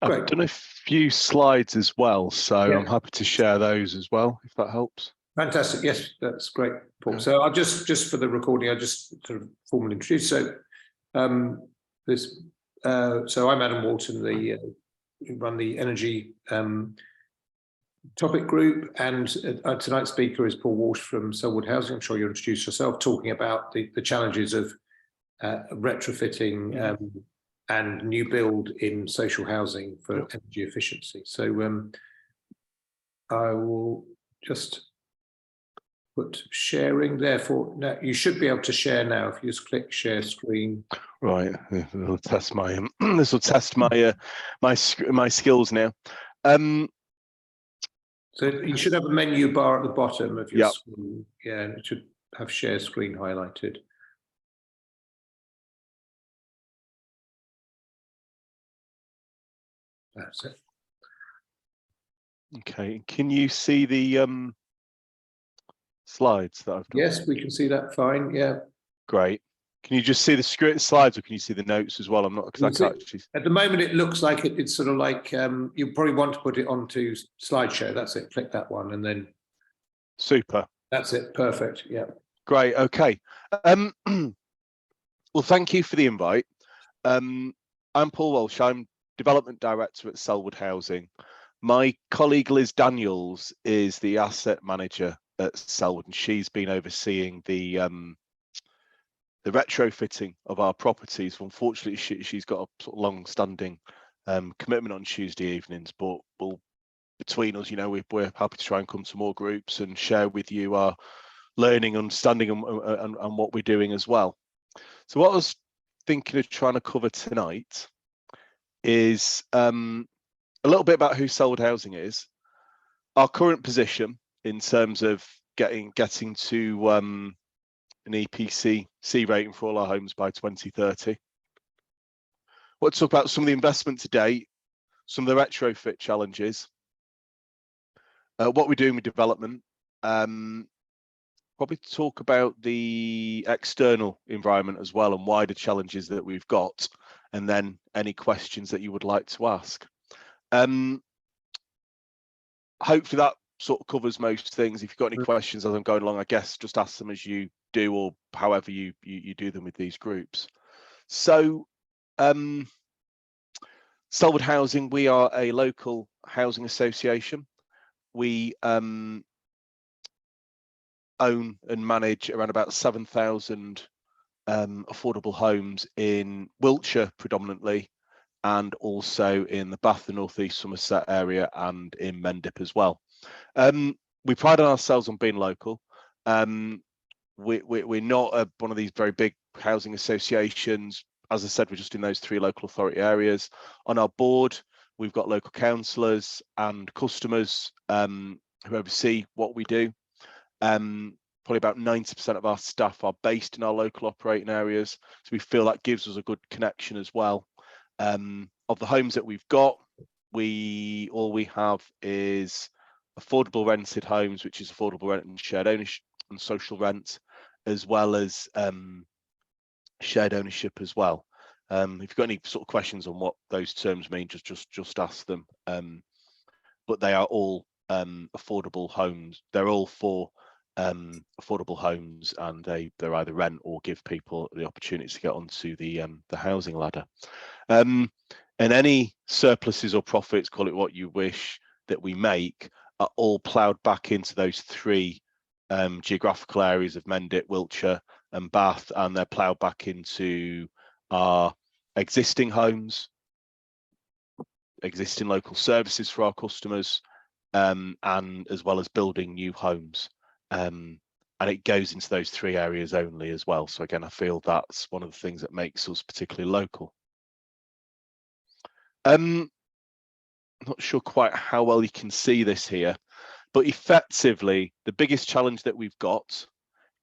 Great. I've done a few slides as well, so Yeah. I'm happy to share those as well, if that helps. Fantastic. Yes, that's great, Paul. So I'll just for the recording, I'll just sort of formally introduce. So so I'm Adam Walton, who run the energy topic group, and tonight's speaker is Paul Walsh from Selwood Housing. I'm sure you'll introduce yourself, talking about the challenges of retrofitting and new build in social housing for energy efficiency. So I will just put sharing there. Now you should be able to share now if you just click share screen. Right, this will test my this will test my my skills now. So you should have a menu bar at the bottom of your screen. Yeah, and it should have share screen highlighted. That's it. Okay, can you see the slides that I've done? Yes, we can see that fine. Yeah. Great. Can you just see the slides, or can you see the notes as well? I'm not, because I can't actually. At the moment, it looks like it's sort of like you probably want to put it onto slideshow. That's it. Click that one, and then. Super. That's it. Perfect. Yeah. Great. Okay. Well, thank you for the invite. I'm Paul Walsh. I'm Development Director at Selwood Housing. My colleague Liz Daniels is the Asset Manager at Selwood, and she's been overseeing the retrofitting of our properties. Unfortunately, she's got a sort of long-standing commitment on Tuesday evenings, but between us, you know, we're happy to try and come to more groups and share with you our learning, understanding, and what we're doing as well. So what I was thinking of trying to cover tonight is a little bit about who Selwood Housing is, our current position in terms of getting to an EPC C rating for all our homes by 2030. We'll talk about some of the investment to date, some of the retrofit challenges, what we're doing with development, probably talk about the external environment as well and wider challenges that we've got, and then any questions that you would like to ask. Hopefully that sort of covers most things. If you've got any questions as I'm going along, I guess just ask them as you do, or however you do them with these groups. So Selwood Housing, we are a local housing association. We own and manage around about 7,000 affordable homes in Wiltshire predominantly, and also in the Bath and North East Somerset area, and in Mendip as well. We pride ourselves on being local. We're not one of these very big housing associations. As I said, we're just in those 3 local authority areas. On our board, we've got local councillors and customers who oversee what we do. Probably about 90% of our staff are based in our local operating areas, so we feel that gives us a good connection as well. Of the homes that we've got, all we have is affordable rented homes, which is affordable rent and shared ownership and social rent, as well as shared ownership as well. If you've got any sort of questions on what those terms mean, just ask them. But they are all affordable homes. They're all for affordable homes, and they're either rent or give people the opportunity to get onto the housing ladder. And any surpluses or profits, call it what you wish, that we make are all ploughed back into those 3 geographical areas of Mendip, Wiltshire and Bath, and they're ploughed back into our existing homes, existing local services for our customers, and as well as building new homes. And it goes into those 3 areas only as well. So again, I feel that's one of the things that makes us particularly local. I'm not sure quite how well you can see this here, but effectively the biggest challenge that we've got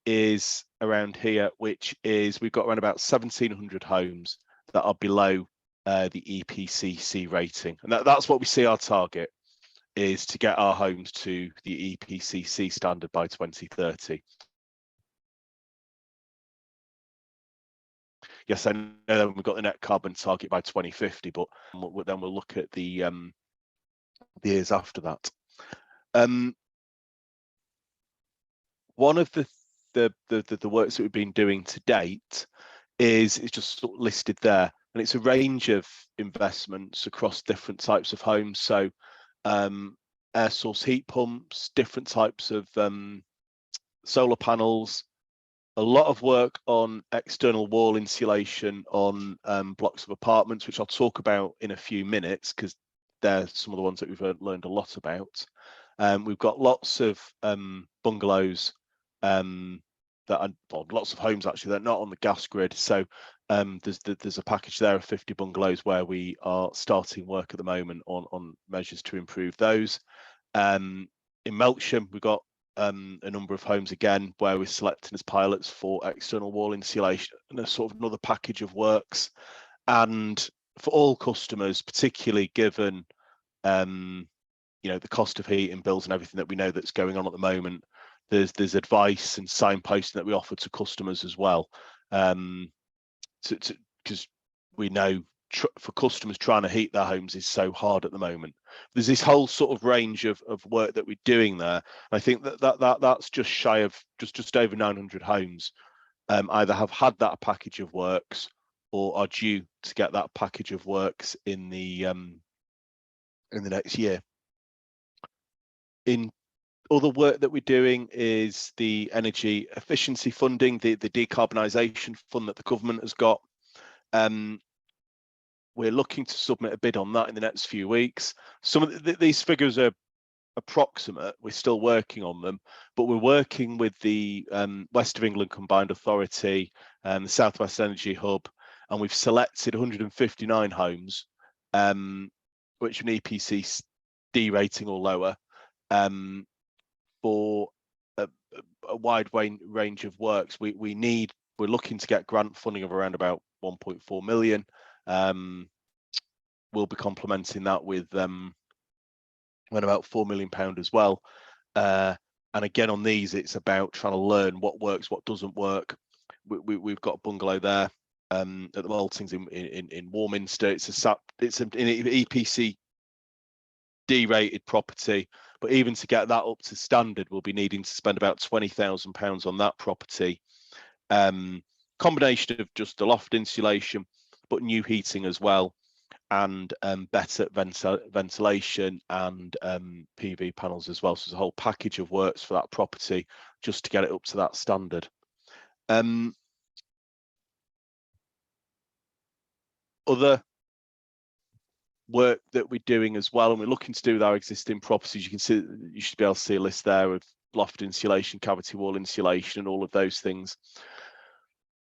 is around here, which is we've got around about 1,700 homes that are below the EPC C rating, and that's what we see our target is, to get our homes to the EPC C standard by 2030. yes, I know that we've got the net carbon target by 2050, but then we'll look at the years after that. One of the works that we've been doing to date is just sort of listed there, and it's a range of investments across different types of homes. So air source heat pumps, different types of solar panels, a lot of work on external wall insulation on blocks of apartments, which I'll talk about in a few minutes because they're some of the ones that we've learned a lot about. We've got lots of bungalows that are, well, lots of homes actually that are not on the gas grid. So there's a package there of 50 bungalows where we are starting work at the moment on measures to improve those. In Melksham, we've got a number of homes again where we're selecting as pilots for external wall insulation and a sort of another package of works. And for all customers, particularly given you know, the cost of heating bills and everything that we know that's going on at the moment, there's advice and signposting that we offer to customers as well, because we know for customers trying to heat their homes is so hard at the moment. There's this whole sort of range of work that we're doing there. I think that's just shy of just over 900 homes either have had that package of works or are due to get that package of works in the next year. In other work that we're doing is the energy efficiency funding, the decarbonisation fund that the government has got. We're looking to submit a bid on that in the next few weeks. Some of these figures are approximate. We're still working on them, but we're working with the West of England Combined Authority and the South West Energy Hub, and we've selected 159 homes, which are an EPC D rating or lower, for a wide range of works. We're looking to get grant funding of around about 1.4 million. We'll be complementing that with about £4 million as well. And again, on these, it's about trying to learn what works, what doesn't work. We've got a bungalow there at the Maltings in Warminster. It's an EPC D-rated property, but even to get that up to standard, we'll be needing to spend about £20,000 on that property. Combination of just the loft insulation, but new heating as well, and better ventilation and PV panels as well. So there's a whole package of works for that property just to get it up to that standard. Other work that we're doing as well, and we're looking to do with our existing properties. You can see, you should be able to see a list there of loft insulation, cavity wall insulation, and all of those things.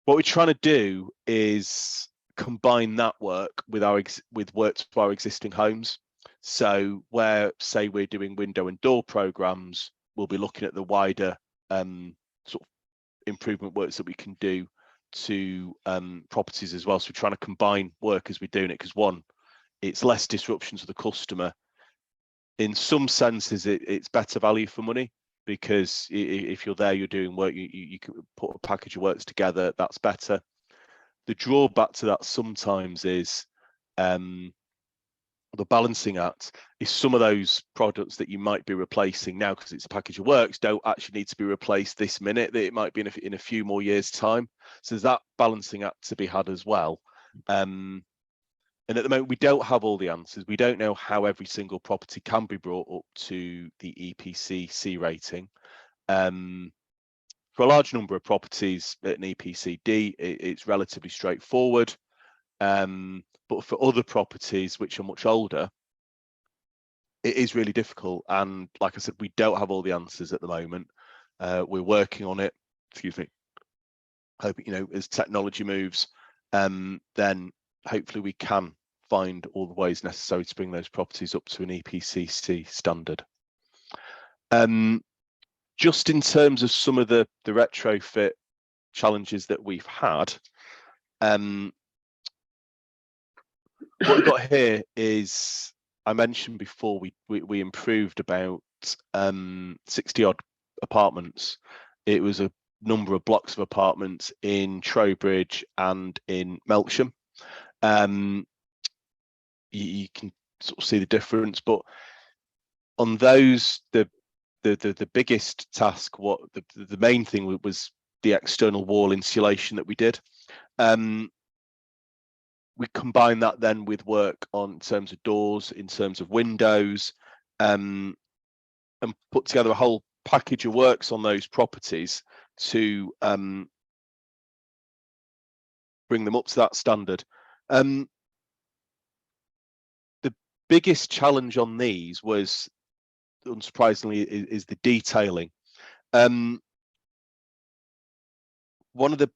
What we're trying to do is combine that work with work to our existing homes. So where, say, we're doing window and door programs, we'll be looking at the wider sort of improvement works that we can do to properties as well. So we're trying to combine work as we're doing it, because one, it's less disruption to the customer. In some senses, it's better value for money, because if you're there, you're doing work, you can put a package of works together, that's better. The drawback to that sometimes is the balancing act is some of those products that you might be replacing now because it's a package of works don't actually need to be replaced this minute, that it might be in a few more years' time. So there's that balancing act to be had as well. And at the moment, we don't have all the answers. We don't know how every single property can be brought up to the EPC C rating. For a large number of properties at an EPC D, it's relatively straightforward. But for other properties which are much older, it is really difficult. And like I said, we don't have all the answers at the moment. We're working on it. Excuse me. Hoping, you know, as technology moves, then hopefully we can find all the ways necessary to bring those properties up to an EPC-C standard. Just in terms of some of the retrofit challenges that we've had, what we've got here is, I mentioned before, we improved about 60 odd apartments. It was a number of blocks of apartments in Trowbridge and in Melksham. You can sort of see the difference, but on those, the biggest task, the main thing was the external wall insulation that we did. We combined that then with work on in terms of doors, in terms of windows, and put together a whole package of works on those properties to bring them up to that standard. The biggest challenge on these was, unsurprisingly, is the detailing. Some of the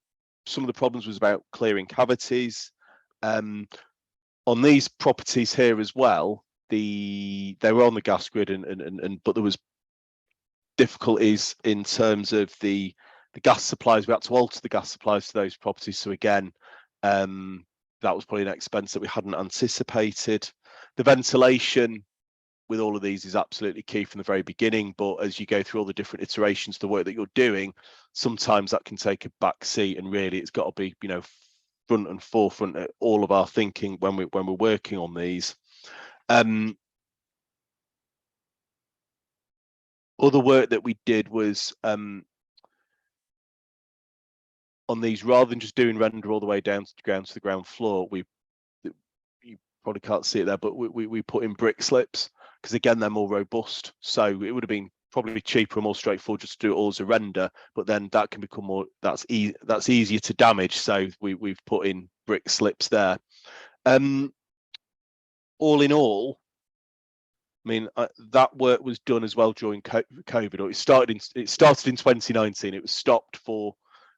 problems was about clearing cavities. On these properties here as well, they were on the gas grid, but there was difficulties in terms of the gas supplies. We had to alter the gas supplies to those properties. So again, that was probably an expense that we hadn't anticipated. The ventilation with all of these is absolutely key from the very beginning, but as you go through all the different iterations of the work that you're doing, sometimes that can take a back seat, and really it's got to be, you know, front and forefront at all of our thinking when we're working on these. Other work that we did was on these, rather than just doing render all the way down to the ground floor, you probably can't see it there, but we put in brick slips, because again they're more robust. So it would have been probably cheaper and more straightforward just to do it all as a render, but then that can become more, that's easier to damage. So we've put in brick slips there. All in all, I mean, that work was done as well during COVID, or it started in 2019. It was stopped for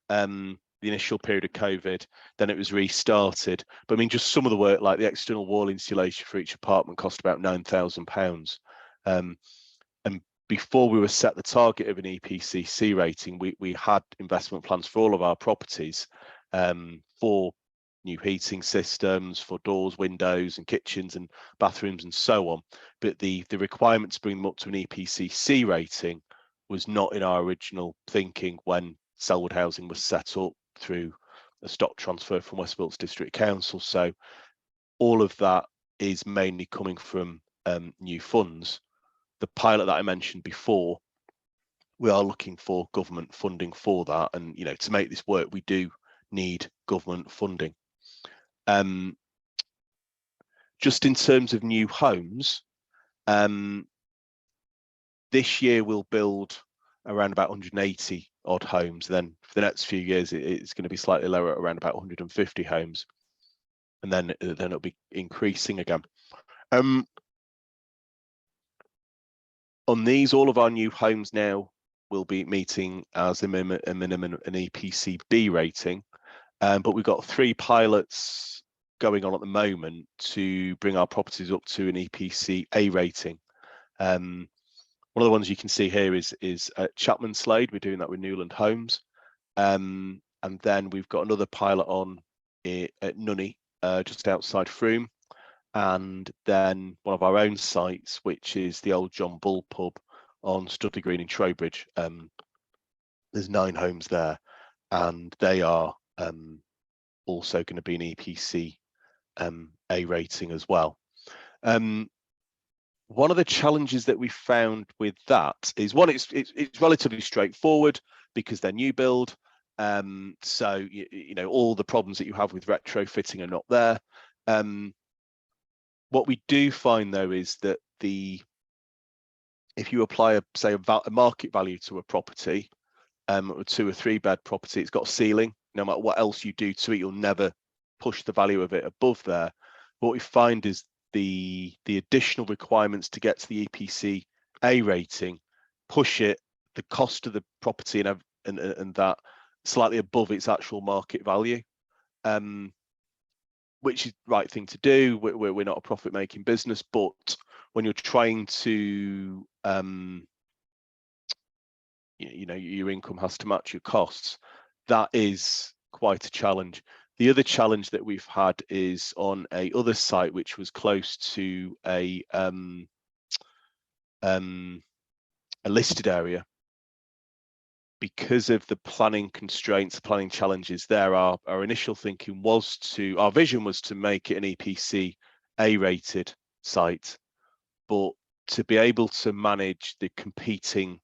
the initial period of COVID, then it was restarted. But I mean, just some of the work, like the external wall insulation for each apartment, cost about £9,000. And before we were set the target of an EPC rating, we had investment plans for all of our properties, for new heating systems, for doors, windows and kitchens and bathrooms and so on. But the requirement to bring them up to an EPC rating was not in our original thinking when Selwood Housing was set up through a stock transfer from West Wilts District Council. So all of that is mainly coming from new funds. The pilot that I mentioned before, we are looking for government funding for that, and you know, to make this work we do need government funding. Just in terms of new homes, this year we'll build around about 180 odd homes. Then for the next few years it's going to be slightly lower at around about 150 homes, and then it'll be increasing again. On these, all of our new homes now will be meeting as a minimum an EPC B rating, but we've got 3 pilots going on at the moment to bring our properties up to an EPC A rating. One of the ones you can see here is at Chapman Slade. We're doing that with Newland Homes, and then we've got another pilot on at Nunney, just outside Frome, and then one of our own sites, which is the old John Bull pub on Studley Green in Trowbridge. There's 9 homes there, and they are also going to be an EPC A rating as well. One of the challenges that we found with that is, one, it's relatively straightforward because they're new build. So you know, all the problems that you have with retrofitting are not there. What we do find though is that if you apply a market value to a property, a 2 or 3 bed property, it's got a ceiling. No matter what else you do to it, you'll never push the value of it above there. What we find is the additional requirements to get to the EPC A rating push the cost of the property and that slightly above its actual market value, which is the right thing to do. We're not a profit-making business, but when you're trying to you know, your income has to match your costs, that is quite a challenge. The other challenge that we've had is on a other site which was close to a listed area. because of the planning constraints, planning challenges there, our initial thinking was our vision was to make it an EPC A-rated site, but to be able to manage the competing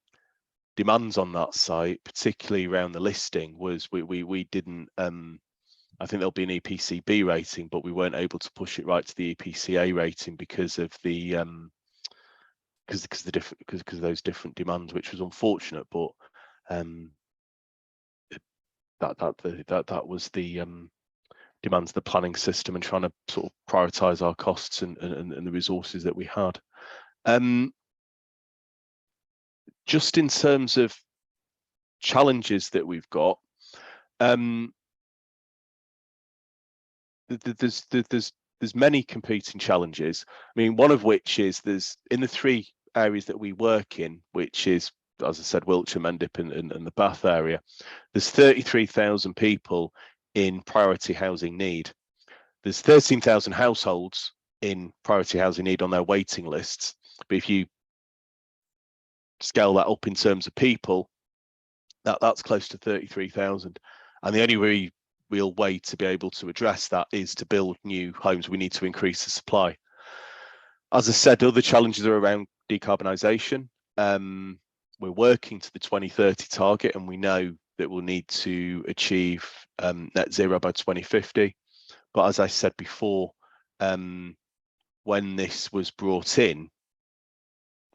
demands on that site, particularly around the listing, was we didn't. I think there'll be an EPC B rating, but we weren't able to push it right to the EPC A rating because of the because of those different demands, which was unfortunate. But that was the demands of the planning system and trying to sort of prioritize our costs and the resources that we had. Just in terms of challenges that we've got, there's many competing challenges. I mean, one of which is there's in the 3 areas that we work in, which is, as I said, Wilts, Mendip and the Bath area, there's 33,000 people in priority housing need. There's 13,000 households in priority housing need on their waiting lists. But if you scale that up in terms of people, that's close to 33,000. And the only real way to be able to address that is to build new homes. We need to increase the supply. As I said, other challenges are around decarbonisation. We're working to the 2030 target, and we know that we'll need to achieve net zero by 2050. But as I said before, when this was brought in,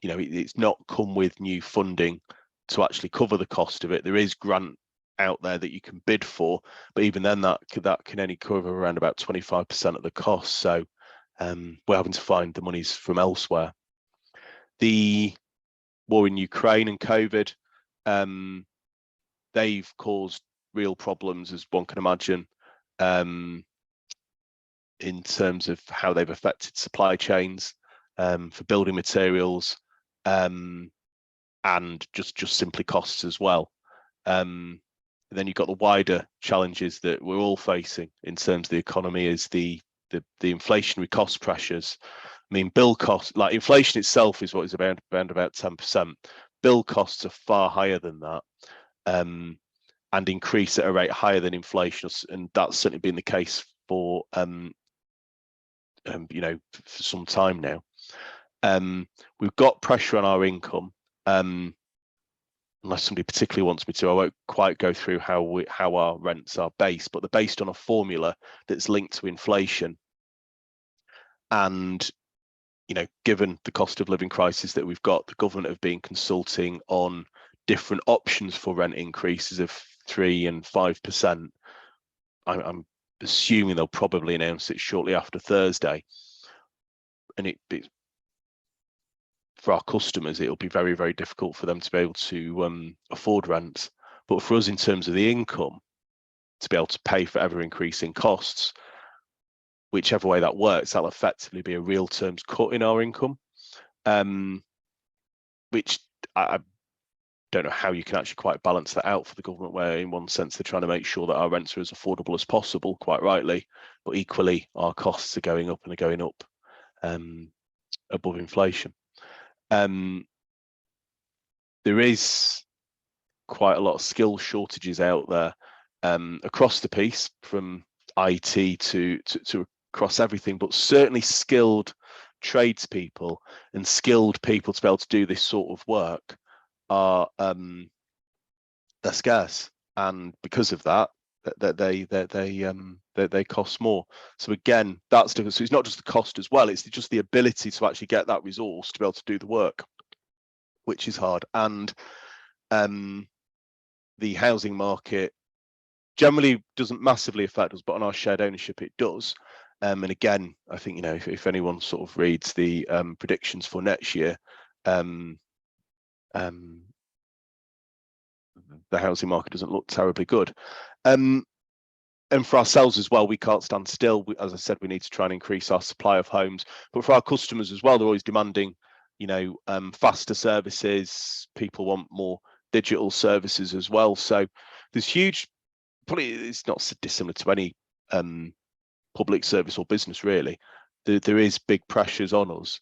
you know, it's not come with new funding to actually cover the cost of it. There is grant out there that you can bid for, but even then that can only cover around about 25% of the cost. So we're having to find the monies from elsewhere. The war in Ukraine and COVID, they've caused real problems, as one can imagine, in terms of how they've affected supply chains for building materials, and just simply costs as well. Then you've got the wider challenges that we're all facing in terms of the economy, is the inflationary cost pressures. I mean, build costs, like inflation itself is what is around about 10%. Build costs are far higher than that, and increase at a rate higher than inflation, and that's certainly been the case for you know, for some time now. We've got pressure on our income. Unless somebody particularly wants me to, I won't quite go through how our rents are based, but they're based on a formula that's linked to inflation. And, you know, given the cost of living crisis that we've got, the government have been consulting on different options for rent increases of 3 and 5%. I'm assuming they'll probably announce it shortly after Thursday. And for our customers, it'll be very, very difficult for them to be able to afford rents. But for us, in terms of the income, to be able to pay for ever increasing costs, whichever way that works, that'll effectively be a real terms cut in our income, which I don't know how you can actually quite balance that out for the government, where in one sense they're trying to make sure that our rents are as affordable as possible, quite rightly, but equally our costs are going up and are going up above inflation. There is quite a lot of skill shortages out there across the piece, from IT to across everything, but certainly skilled tradespeople and skilled people to be able to do this sort of work are they're scarce, and because of that they cost more. So again, that's different. So it's not just the cost as well, it's just the ability to actually get that resource to be able to do the work, which is hard. And the housing market generally doesn't massively affect us, but on our shared ownership it does. And again, I think, you know, if anyone sort of reads the predictions for next year, the housing market doesn't look terribly good. And for ourselves as well, we can't stand still. As I said, we need to try and increase our supply of homes. But for our customers as well, they're always demanding, you know, faster services. People want more digital services as well. So there's huge, probably it's not so dissimilar to any public service or business really. There is big pressures on us.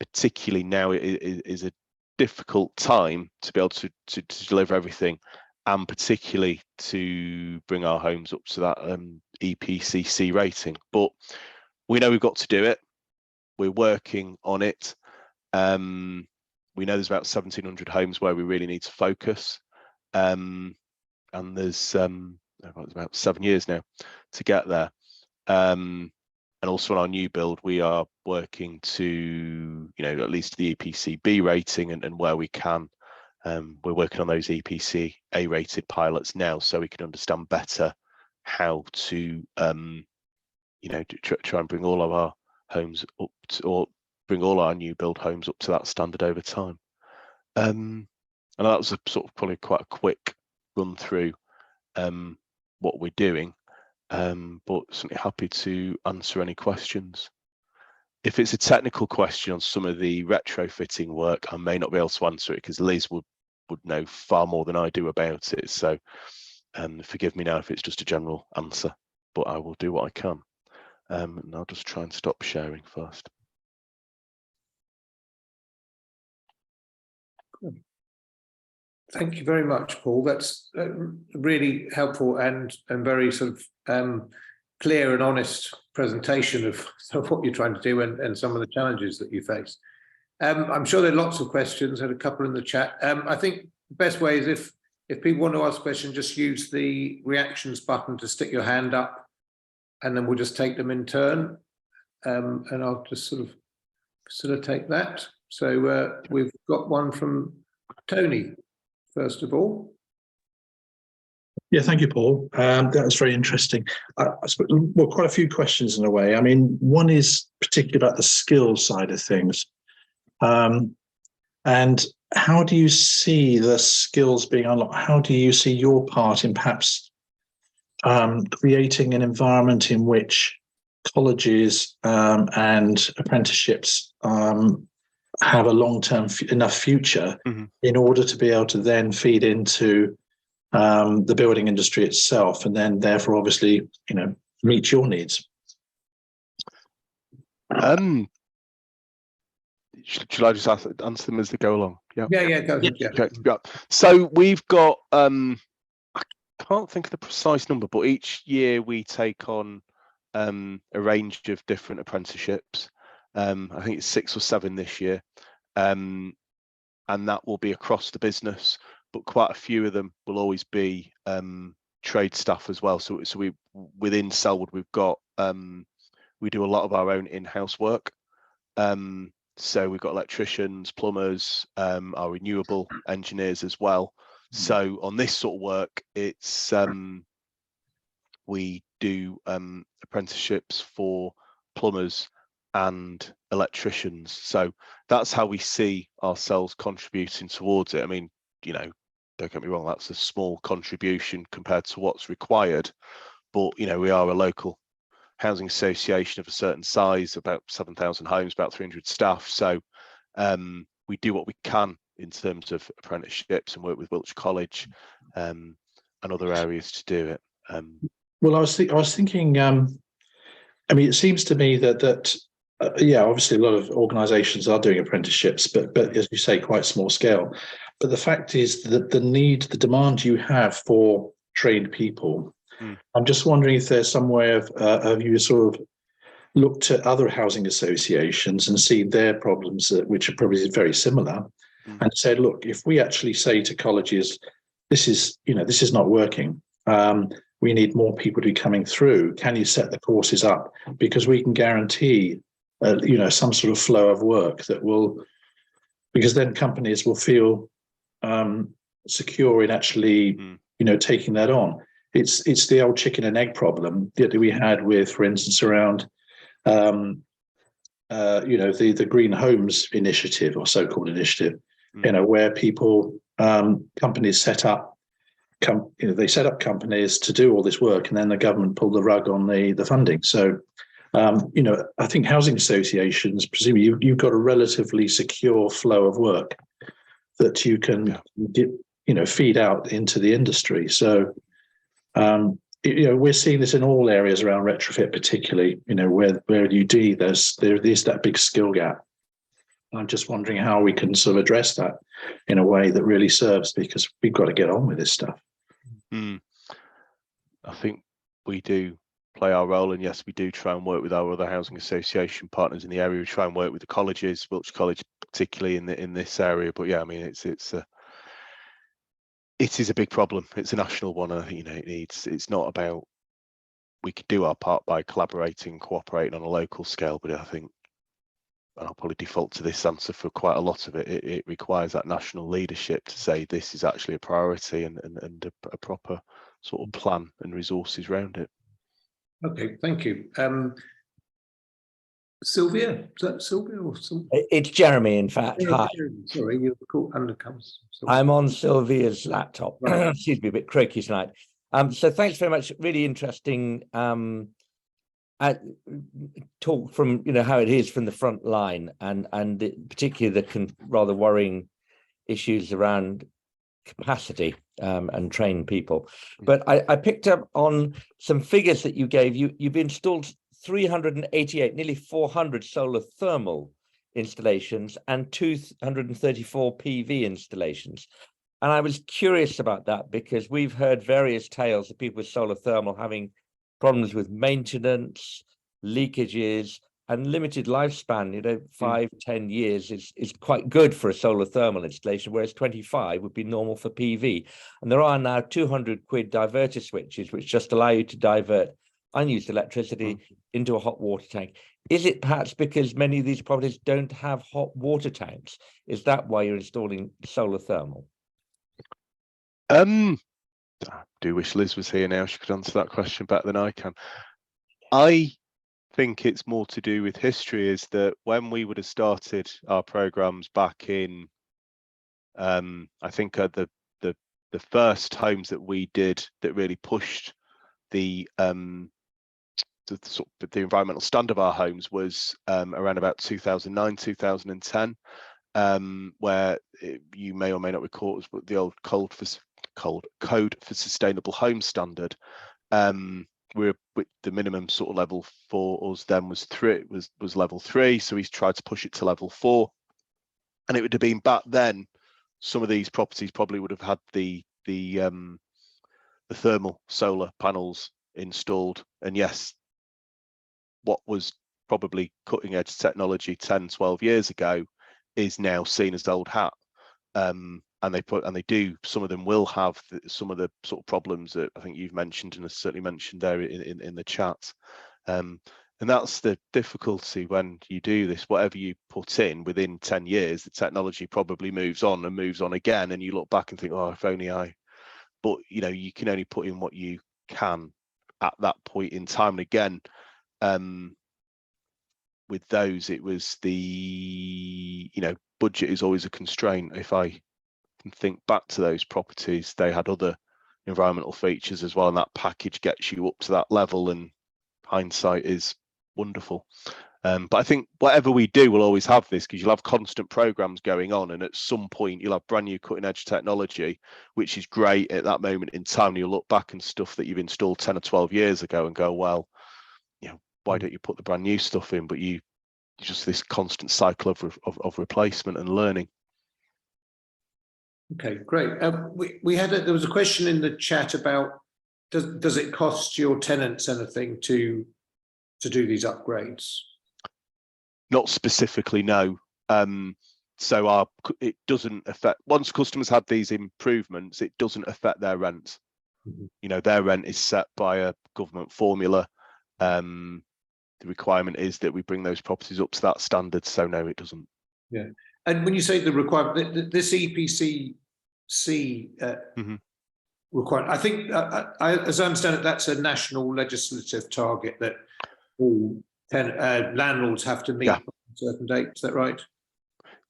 Particularly now it is a difficult time to be able to deliver everything, and particularly to bring our homes up to that EPCC rating. But we know we've got to do it. We're working on it. We know there's about 1,700 homes where we really need to focus, and there's about 7 years now to get there. And also on our new build, we are working to, at least the EPC-B rating, and where we can, we're working on those EPC A-rated pilots now, so we can understand better how to, try and bring all of our homes up to, or bring all our new build homes up to that standard over time. And that was a sort of probably quite a quick run through what we're doing. But certainly happy to answer any questions. If it's a technical question on some of the retrofitting work, I may not be able to answer it because Liz would know far more than I do about it. So forgive me now if it's just a general answer, but I will do what I can. And I'll just try and stop sharing first. Good. Thank you very much, Paul. That's really helpful and very sort of clear and honest presentation of what you're trying to do and some of the challenges that you face. I'm sure there are lots of questions, and a couple in the chat. I think the best way is if people want to ask a question, just use the reactions button to stick your hand up, and then we'll just take them in turn. And I'll just sort of facilitate that. So we've got one from Tony, first of all. Yeah, thank you, Paul. That was very interesting. I suppose, well, quite a few questions in a way. I mean, one is particularly about the skills side of things. And how do you see the skills being unlocked? How do you see your part in perhaps creating an environment in which colleges and apprenticeships have a long-term enough future in order to be able to then feed into the building industry itself, and then therefore obviously meet your needs? Should I just answer them as they go along? Yeah, Go ahead. Yeah. Okay, yeah. So we've got I can't think of the precise number, but each year we take on a range of different apprenticeships. I think it's 6 or 7 this year, and that will be across the business, but quite a few of them will always be trade staff as well. So we within Selwood, we've got we do a lot of our own in-house work. So we've got electricians, plumbers, our renewable engineers as well. So on this sort of work, it's we do apprenticeships for plumbers and electricians. So that's how we see ourselves contributing towards it. I mean, don't get me wrong, that's a small contribution compared to what's required, but we are a local housing association of a certain size, about 7,000 homes, about 300 staff. So we do what we can in terms of apprenticeships and work with Wilts College and other areas to do it. Well, I was thinking. I mean, it seems to me that obviously a lot of organisations are doing apprenticeships, but as you say, quite small scale. But the fact is that the demand you have for trained people. I'm just wondering if there's some way of you sort of looked at other housing associations and see their problems, which are probably very similar, and said, look, if we actually say to colleges, this is not working. We need more people to be coming through. Can you set the courses up? Because we can guarantee, some sort of flow of work that will, because then companies will feel secure in actually, taking that on. It's the old chicken and egg problem that we had with, for instance, around, the Green Homes initiative or so-called initiative, where people, companies set up companies to do all this work, and then the government pulled the rug on the funding. So, I think housing associations, presumably you've got a relatively secure flow of work that you can, feed out into the industry. So, we're seeing this in all areas around retrofit, particularly, where you do there is that big skill gap. I'm just wondering how we can sort of address that in a way that really serves, because we've got to get on with this stuff. I think we do play our role, and yes, we do try and work with our other housing association partners in the area. We try and work with the colleges, Wilts College particularly in this area. But yeah, I mean, it is a big problem. It's a national one, and I think, it's not about, we could do our part by collaborating, cooperating on a local scale, but I think, and I'll probably default to this answer for quite a lot of it, it requires that national leadership to say this is actually a priority, and a proper sort of plan and resources around it. Okay, thank you. Sylvia, is that Sylvia or some? It's Jeremy, in fact. Hi. Sorry, you're called undercomes. I'm on Sylvia's laptop. Right. Excuse me, a bit croaky tonight. So thanks very much. Really interesting talk from how it is from the front line, and particularly the rather worrying issues around capacity and trained people. But I picked up on some figures that you gave. You've installed 388, nearly 400 solar thermal installations and 234 PV installations. And I was curious about that, because we've heard various tales of people with solar thermal having problems with maintenance, leakages, and limited lifespan. 5-10 years is quite good for a solar thermal installation, whereas 25 would be normal for PV. And there are now 200 quid diverter switches, which just allow you to divert unused electricity into a hot water tank. Is it perhaps because many of these properties don't have hot water tanks? Is that why you're installing solar thermal? I do wish Liz was here now. She could answer that question better than I can. I think it's more to do with history, is that when we would have started our programs back in, I think the first homes that we did that really pushed the environmental standard of our homes was around about 2009, 2010, where you may or may not recall, it was the old Code for Sustainable Home Standard. We're with the minimum sort of level for us then was level 3, so he's tried to push it to level 4, and it would have been back then. Some of these properties probably would have had the thermal solar panels installed, and yes, what was probably cutting edge technology 10-12 years ago is now seen as old hat. And some of them will have some of the sort of problems that I think you've mentioned, and have certainly mentioned there in the chat. And that's the difficulty when you do this. Whatever you put in, within 10 years, the technology probably moves on and moves on again, and you look back and think, oh, if only but you can only put in what you can at that point in time. And again, with those, it was the budget is always a constraint. If I can think back to those properties, they had other environmental features as well, and that package gets you up to that level, and hindsight is wonderful. But I think whatever we do, we'll always have this, because you'll have constant programs going on, and at some point you'll have brand new cutting edge technology, which is great at that moment in time. And you'll look back and stuff that you've installed 10 or 12 years ago and go, well, why don't you put the brand new stuff in? But you just this constant cycle of replacement and learning. Okay, great. There was a question in the chat about does it cost your tenants anything to do these upgrades? Not specifically, no. So it doesn't affect, once customers had these improvements, it doesn't affect their rent. Their rent is set by a government formula. The requirement is that we bring those properties up to that standard. So no, it doesn't. Yeah. And when you say the requirement, this EPC requirement, I think, as I understand it, that's a national legislative target that all landlords have to meet on a certain date. Is that right?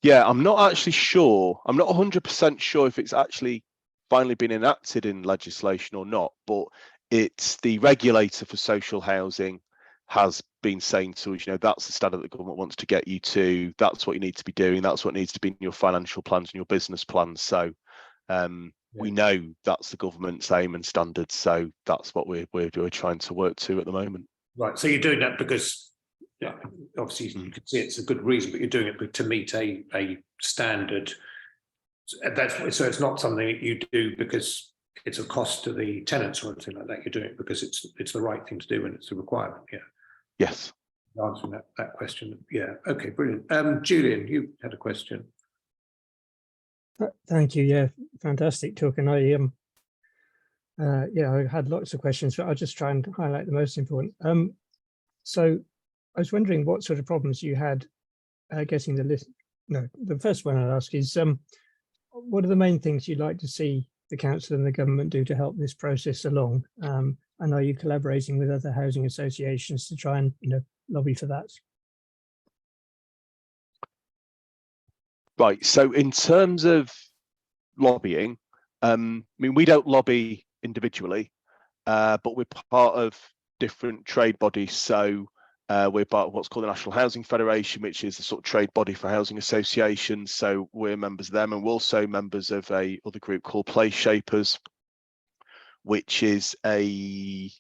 Yeah, I'm not actually sure. I'm not 100% sure if it's actually finally been enacted in legislation or not, but it's the regulator for social housing has been saying to us, that's the standard that the government wants to get you to. That's what you need to be doing. That's what needs to be in your financial plans and your business plans. So we know that's the government's aim and standard. So that's what we're trying to work to at the moment. Right. So you're doing that because yeah, obviously you can see it's a good reason, but you're doing it to meet a standard. So it's not something that you do because it's a cost to the tenants or anything like that. You're doing it because it's the right thing to do and it's a requirement. Yeah. Yes. Answering that question. Yeah. Okay. Brilliant. Julian, you had a question. Thank you. Yeah, fantastic talk. And I had lots of questions, but I'll just try and highlight the most important. So I was wondering what sort of problems you had getting the list. No, the first one I'd ask is what are the main things you'd like to see the council and the government do to help this process along? And are you collaborating with other housing associations to try and lobby for that? Right. So in terms of lobbying, I mean, we don't lobby individually, but we're part of different trade bodies. So we're part of what's called the National Housing Federation, which is the sort of trade body for housing associations. So we're members of them, and we're also members of a other group called Place Shapers, which is a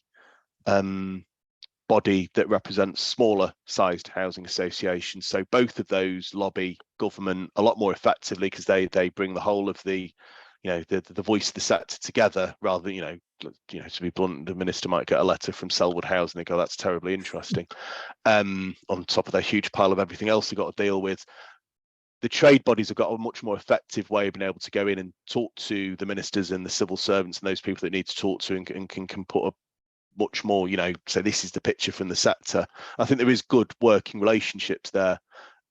body that represents smaller sized housing associations. So both of those lobby government a lot more effectively because they bring the whole of the the voice of the sector together, rather than to be blunt, the minister might get a letter from Selwood Housing and they go, that's terribly interesting, on top of their huge pile of everything else they've got to deal with. The trade bodies have got a much more effective way of being able to go in and talk to the ministers and the civil servants and those people that need to talk to, and can put a much more, so this is the picture from the sector. I think there is good working relationships there,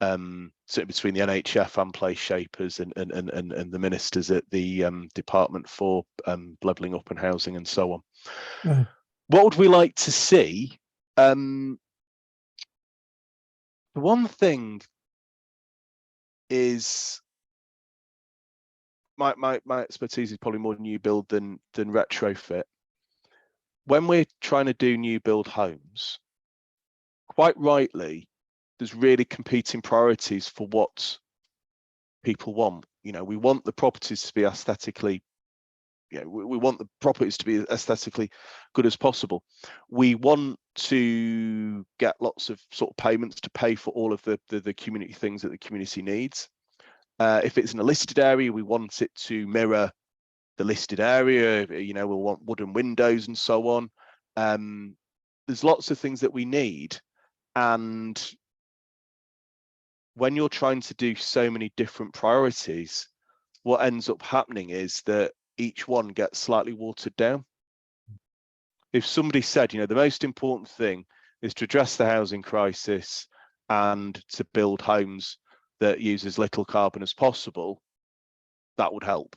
certainly between the NHF and Place Shapers and the ministers at the Department for Levelling Up and Housing and so on. Right. What would we like to see? The one thing is my expertise is probably more new build than retrofit. When we're trying to do new build homes, quite rightly, there's really competing priorities for what people want. We want the properties to be aesthetically, we want the properties to be aesthetically good as possible. We want to get lots of sort of payments to pay for all of the community things that the community needs. If it's in a listed area, we want it to mirror the listed area. We'll want wooden windows and so on. There's lots of things that we need, and when you're trying to do so many different priorities, what ends up happening is that each one gets slightly watered down. If somebody said, the most important thing is to address the housing crisis and to build homes that use as little carbon as possible, that would help.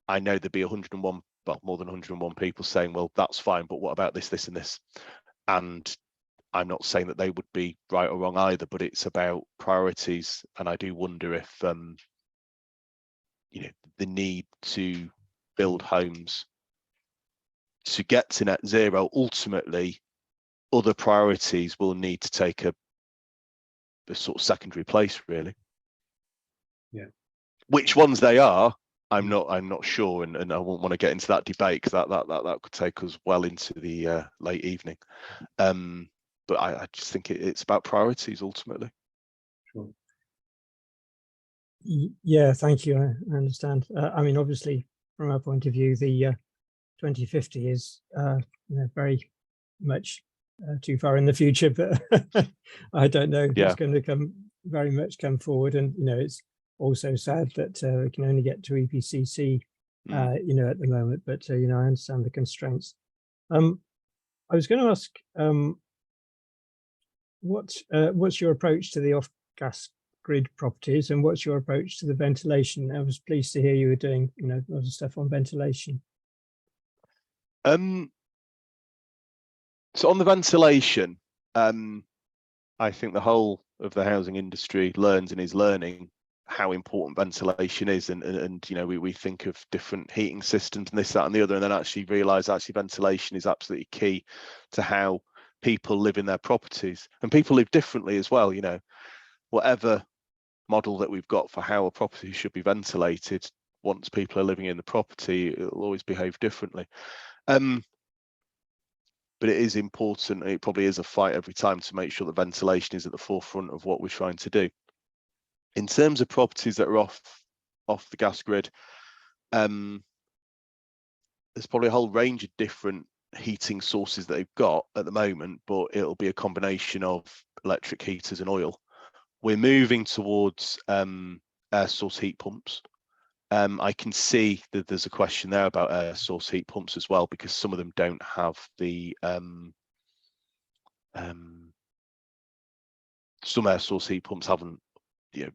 I know there'd be 101, well, more than 101 people saying, well, that's fine, but what about this, this, and this? And I'm not saying that they would be right or wrong either, but it's about priorities. And I do wonder if, the need to build homes to get to net zero, ultimately, other priorities will need to take a sort of secondary place, really. Yeah. Which ones they are, I'm not sure, and I won't want to get into that debate because that could take us well into the late evening. But I just think it's about priorities ultimately. Sure. Yeah, thank you. I understand. I mean, obviously, from our point of view, the 2050 is very much too far in the future, but I don't know if it's going to come forward. And it's also sad that we can only get to EPCC at the moment, but I understand the constraints. I was going to ask, what's your approach to the off-gas grid properties, and what's your approach to the ventilation? I was pleased to hear you were doing a lot of stuff on ventilation. So on the ventilation, I think the whole of the housing industry learns and is learning how important ventilation is, and we think of different heating systems and this, that, and the other, and then actually realise ventilation is absolutely key to how people live in their properties, and people live differently as well. Whatever model that we've got for how a property should be ventilated, once people are living in the property, it'll always behave differently. but it is important. It probably is a fight every time to make sure that ventilation is at the forefront of what we're trying to do. In terms of properties that are off the gas grid, there's probably a whole range of different heating sources that they've got at the moment, but it'll be a combination of electric heaters and oil. We're moving towards air source heat pumps. I can see that there's a question there about air source heat pumps as well, because some of them don't have the some air source heat pumps haven't, you know,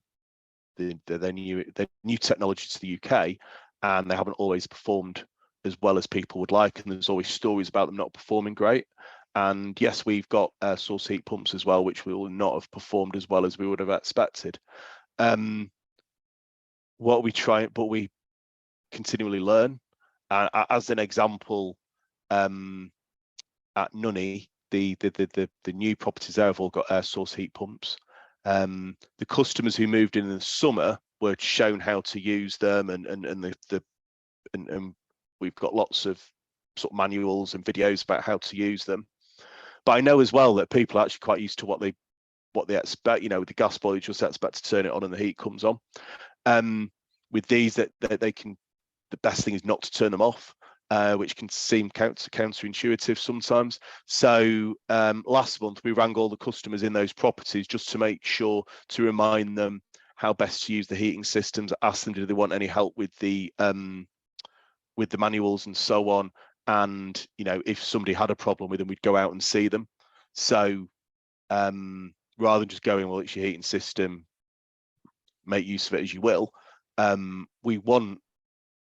they're new technology to the UK, and they haven't always performed as well as people would like, and there's always stories about them not performing great. And yes, we've got air source heat pumps as well, which will not have performed as well as we would have expected. What we try, but we continually learn. As an example, at Nunney, the new properties there have all got air source heat pumps. The customers who moved in the summer were shown how to use them, and we've got lots of sort of manuals and videos about how to use them. But I know as well that people are actually quite used to what they expect. You know, with the gas boiler, you just expect to turn it on and the heat comes on. With these, that they can, the best thing is not to turn them off, which can seem counterintuitive sometimes. So last month we rang all the customers in those properties just to make sure, to remind them how best to use the heating systems, ask them do they want any help with the manuals and so on. And you know, if somebody had a problem with them, we'd go out and see them. So rather than just going, well, it's your heating system, make use of it as you will, we want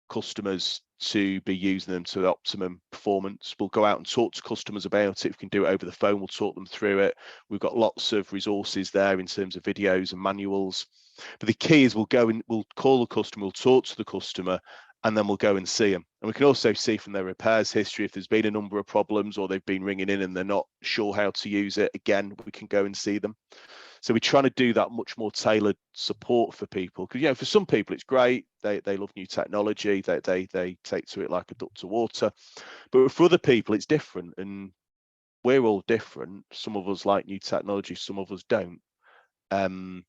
customers to be using them to optimum performance. We'll go out and talk to customers about it. If we can do it over the phone, we'll talk them through it. We've got lots of resources there in terms of videos and manuals. But the key is we'll go and we'll call the customer, we'll talk to the customer, and then we'll go and see them. And we can also see from their repairs history if there's been a number of problems or they've been ringing in and they're not sure how to use it. Again, we can go and see them. So we're trying to do that much more tailored support for people, because, you know, for some people it's great, they love new technology, they take to it like a duck to water, but for other people it's different, and we're all different. Some of us like new technology, some of us don't. You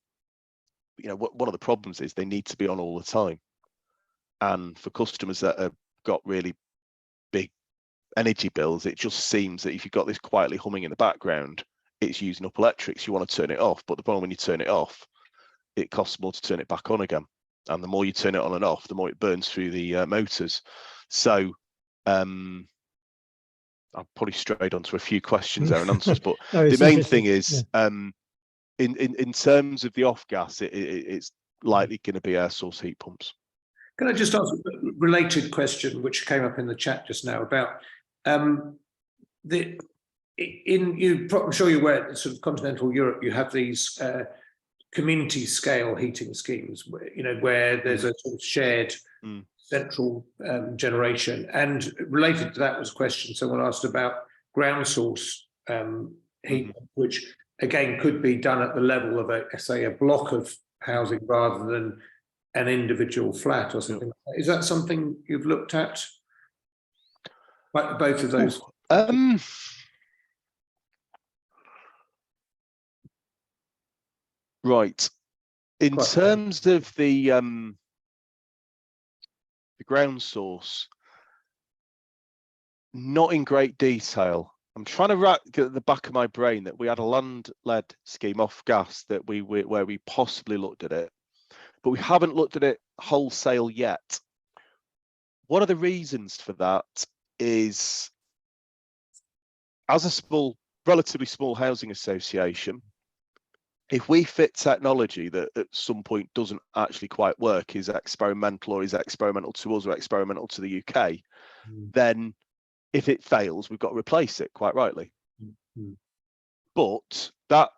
know, one of the problems is they need to be on all the time, and for customers that have got really big energy bills, it just seems that if you've got this quietly humming in the background, it's using up electrics. You want to turn it off, but the problem when you turn it off, it costs more to turn it back on again, and the more you turn it on and off, the more it burns through the motors. So I've probably strayed onto a few questions there and answers, but No, the main thing is, in terms of the off gas, it's likely going to be air source heat pumps. Can I just ask a related question, which came up in the chat just now, about I'm sure you're aware, sort of continental Europe, you have these community scale heating schemes, where, you know, where there's a sort of shared central generation. And related to that was a question someone asked about ground source heat, which again could be done at the level of a block of housing rather than an individual flat or something. Is that something you've looked at? Like both of those? Right. In terms of the ground source, not in great detail. I'm trying to rack at the back of my brain that we had a land-led scheme off gas that where we possibly looked at it, but we haven't looked at it wholesale yet. One of the reasons for that is, as a relatively small housing association, if we fit technology that at some point doesn't actually quite work, is experimental, or is experimental to us or experimental to the UK, then if it fails, we've got to replace it, quite rightly. But that,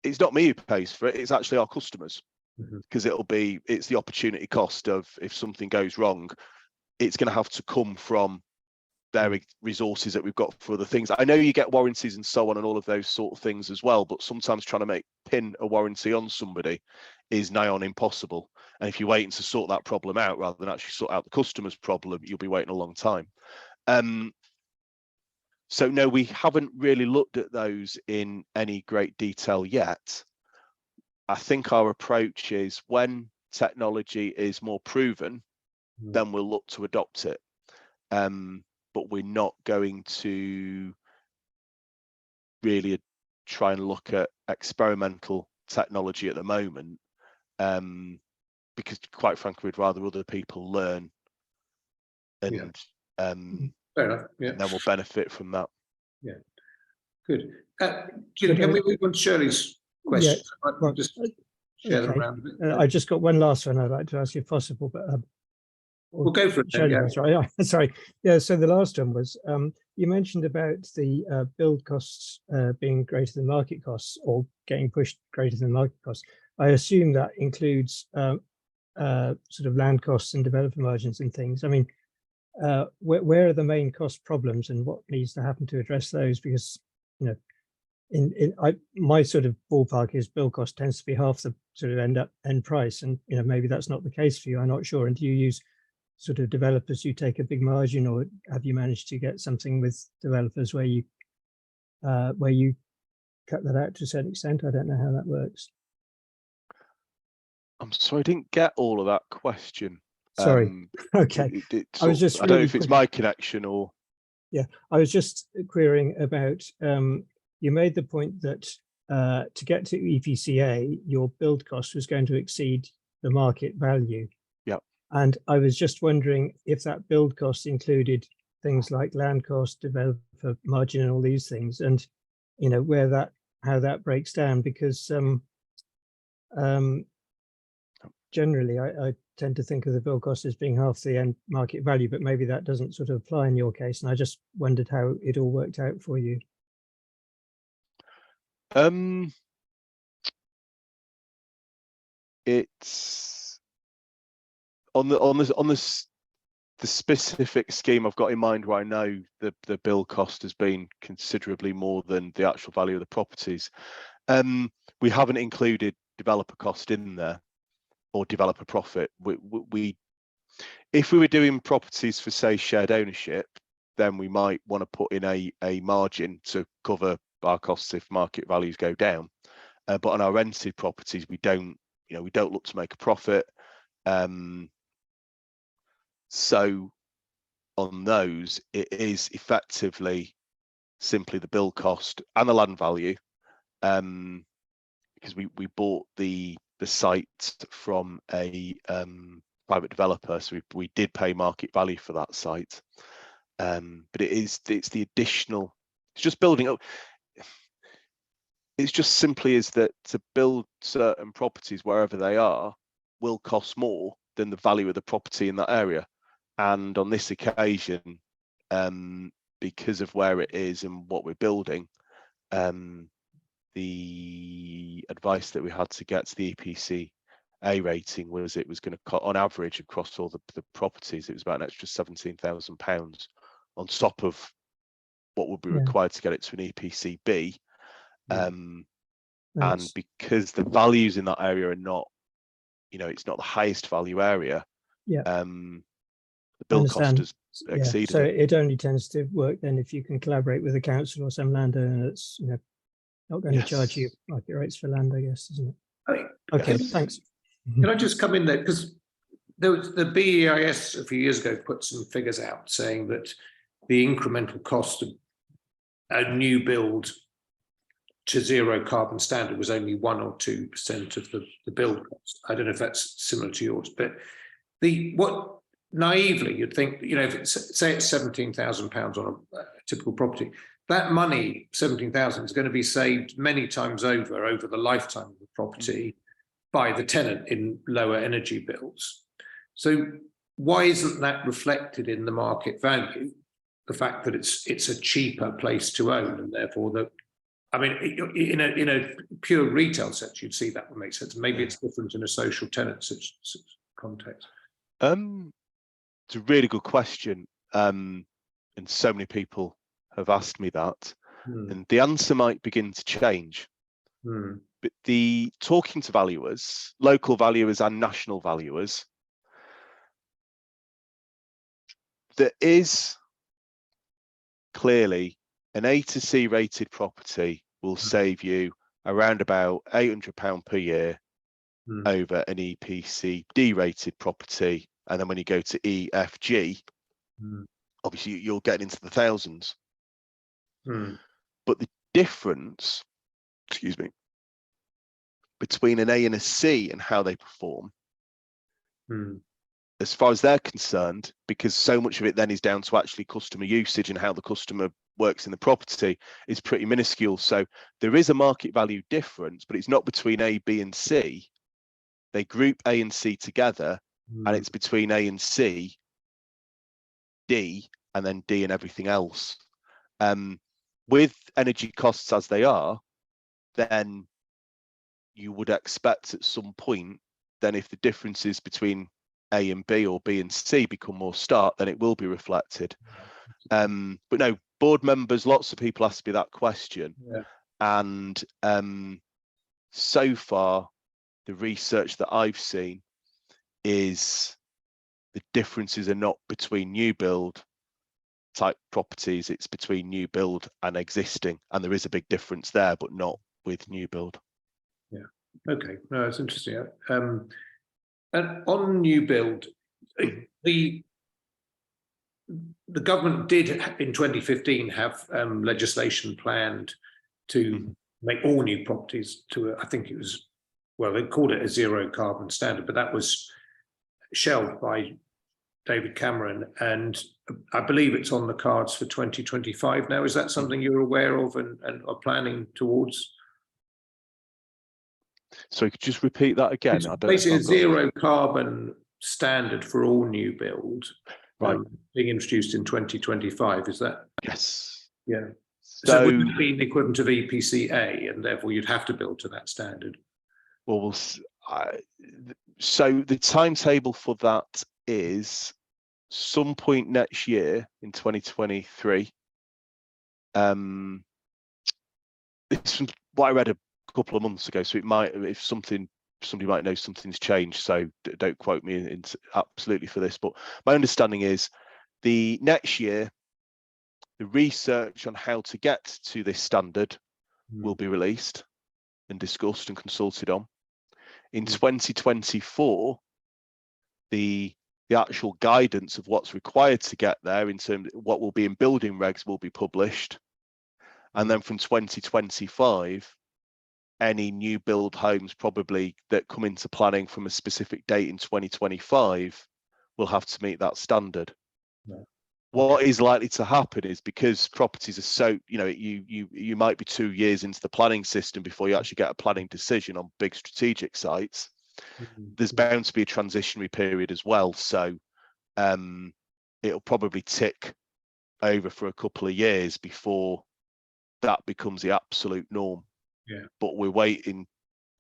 it's not me who pays for it, it's actually our customers, because it's the opportunity cost of, if something goes wrong, it's going to have to come from their resources that we've got for other things. I know you get warranties and so on and all of those sort of things as well, but sometimes trying to pin a warranty on somebody is nigh on impossible. And if you're waiting to sort that problem out rather than actually sort out the customer's problem, you'll be waiting a long time. So no, we haven't really looked at those in any great detail yet. I think our approach is when technology is more proven, then we'll look to adopt it. But we're not going to really try and look at experimental technology at the moment, because quite frankly, we'd rather other people learn and Fair enough. Yeah. and then we'll benefit from that. Yeah. Good. Can we move on to Shirley's questions? I might just share them okay. around a bit. I just got one last one I'd like to ask you if possible, but We'll go for it. Then, Shirley, yeah. that's right. Yeah, sorry. Yeah. So the last one was you mentioned about the build costs being greater than market costs, or getting pushed greater than market costs. I assume that includes sort of land costs and developer margins and things. I mean, where are the main cost problems, and what needs to happen to address those? Because, you know, my sort of ballpark is build cost tends to be half the sort of end price, and you know, maybe that's not the case for you. I'm not sure. And do you use sort of developers who take a big margin, or have you managed to get something with developers where you cut that out to a certain extent? I don't know how that works. I'm sorry, I didn't get all of that question. Sorry. Okay. I was just I don't know if it's my connection or. Yeah, I was just querying about, you made the point that to get to EPCA, your build cost was going to exceed the market value. Yeah. And I was just wondering if that build cost included things like land cost, developer margin, and all these things, and you know how that breaks down, because generally I tend to think of the build cost as being half the end market value, but maybe that doesn't sort of apply in your case. And I just wondered how it all worked out for you. It's on the specific scheme I've got in mind, where I know the build cost has been considerably more than the actual value of the properties. We haven't included developer cost in there, or developer profit. If we were doing properties for, say, shared ownership, then we might want to put in a margin to cover our costs if market values go down. But on our rented properties, we don't look to make a profit. So on those, it is effectively simply the build cost and the land value, because we bought the site from a private developer, so we did pay market value for that site. But it's the additional, it's just building up. It's just simply is that to build certain properties wherever they are will cost more than the value of the property in that area. And on this occasion, because of where it is and what we're building, the advice that we had to get to the EPC A rating was it was going to cut on average across all the properties, it was about an extra £17,000 on top of what would be required to get it to an EPC B. And because the values in that area are not, it's not the highest value area, the build cost has exceeded. So it only tends to work then if you can collaborate with the council or some landowner that's not going to charge you market rates for land, I guess, isn't it? Okay, thanks. Can I just come in there, because there was the BEIS a few years ago put some figures out saying that the incremental cost of a new build to zero carbon standard was only 1 or 2% of the build cost. I don't know if that's similar to yours, but what naively you'd think, if it's, say it's £17,000 on a typical property, that money, 17,000, is going to be saved many times over the lifetime of the property by the tenant in lower energy bills. So why isn't that reflected in the market value? The fact that it's a cheaper place to own, and therefore in a pure retail sense, you'd see that would make sense. Maybe it's different in a social tenant context. It's a really good question, and so many people have asked me that, and the answer might begin to change. But talking to valuers, local valuers and national valuers, there is clearly an A to C rated property will save you around about £800 per year over an EPC D rated property. And then when you go to E, F, G, obviously you're getting into the thousands. But the difference, excuse me, between an A and a C and how they perform, as far as they're concerned, because so much of it then is down to actually customer usage and how the customer works in the property, is pretty minuscule. So there is a market value difference, but it's not between A, B and C. They group A and C together, and it's between A and C, D, and then D and everything else. With energy costs as they are, then you would expect at some point, then if the differences between A and B or B and C become more stark, then it will be reflected. But no, board members, lots of people ask me that question. And so far, the research that I've seen is the differences are not between new build type properties, it's between new build and existing. And there is a big difference there, but not with new build. Okay, no, it's interesting. And on new build, the government did in 2015 have legislation planned to make all new properties to, I think it was, well, they called it a zero carbon standard, but that was shelved by David Cameron, and I believe it's on the cards for 2025 now. Is that something you're aware of and are planning towards? So you could just repeat that again. It's I don't basically a zero carbon standard for all new build, being introduced in 2025. Is that? Yes. Yeah. So would it be the equivalent of EPC-A, and therefore you'd have to build to that standard? Well, so the timetable for that is some point next year in 2023. This is what I read a couple of months ago, so it might, if somebody might know something's changed, so don't quote me absolutely for this, but my understanding is the next year the research on how to get to this standard will be released and discussed and consulted on. In 2024, the actual guidance of what's required to get there in terms of what will be in building regs will be published. And then from 2025, any new build homes probably that come into planning from a specific date in 2025 will have to meet that standard. What is likely to happen is, because properties are so, you might be 2 years into the planning system before you actually get a planning decision on big strategic sites. There's bound to be a transitionary period as well. So it'll probably tick over for a couple of years before that becomes the absolute norm. But we're waiting.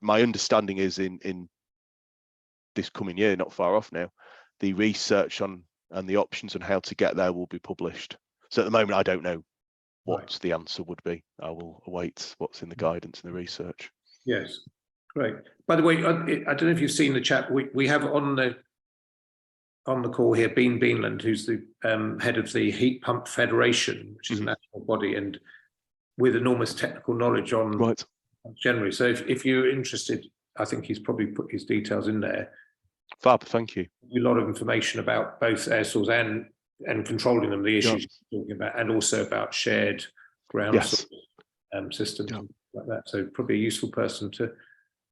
My understanding is in this coming year, not far off now, the research on and the options on how to get there will be published. So at the moment, I don't know what the answer would be. I will await what's in the guidance and the research. Yes, great. By the way, I don't know if you've seen the chat. We have on the call here Bean Beanland, who's the head of the Heat Pump Federation, which is a national body, and with enormous technical knowledge on generally. So if you're interested, I think he's probably put his details in there. Fab, thank you. A lot of information about both air source and controlling them, the issues you're talking about, and also about shared ground source systems like that. So probably a useful person to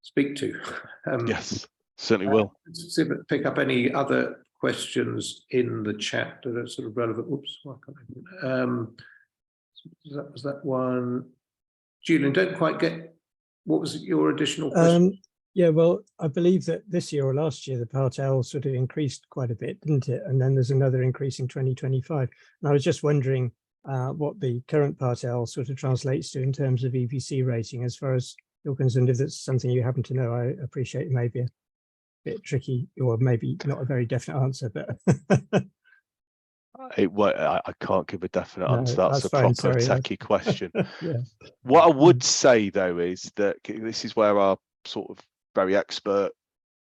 speak to. Yes, certainly will. Let's see if it pick up any other questions in the chat that are sort of relevant. Oops, why can't I? Was that one? Julian, don't quite get, what was your additional question? Yeah, well, I believe that this year or last year, the Part L sort of increased quite a bit, didn't it? And then there's another increase in 2025. And I was just wondering what the current Part L sort of translates to in terms of EPC rating, as far as you're concerned. If that's something you happen to know, I appreciate it may be a bit tricky, or maybe not a very definite answer, but I can't give a definite answer. That's a fine, proper techie question. Yeah. What I would say, though, is that this is where our sort of very expert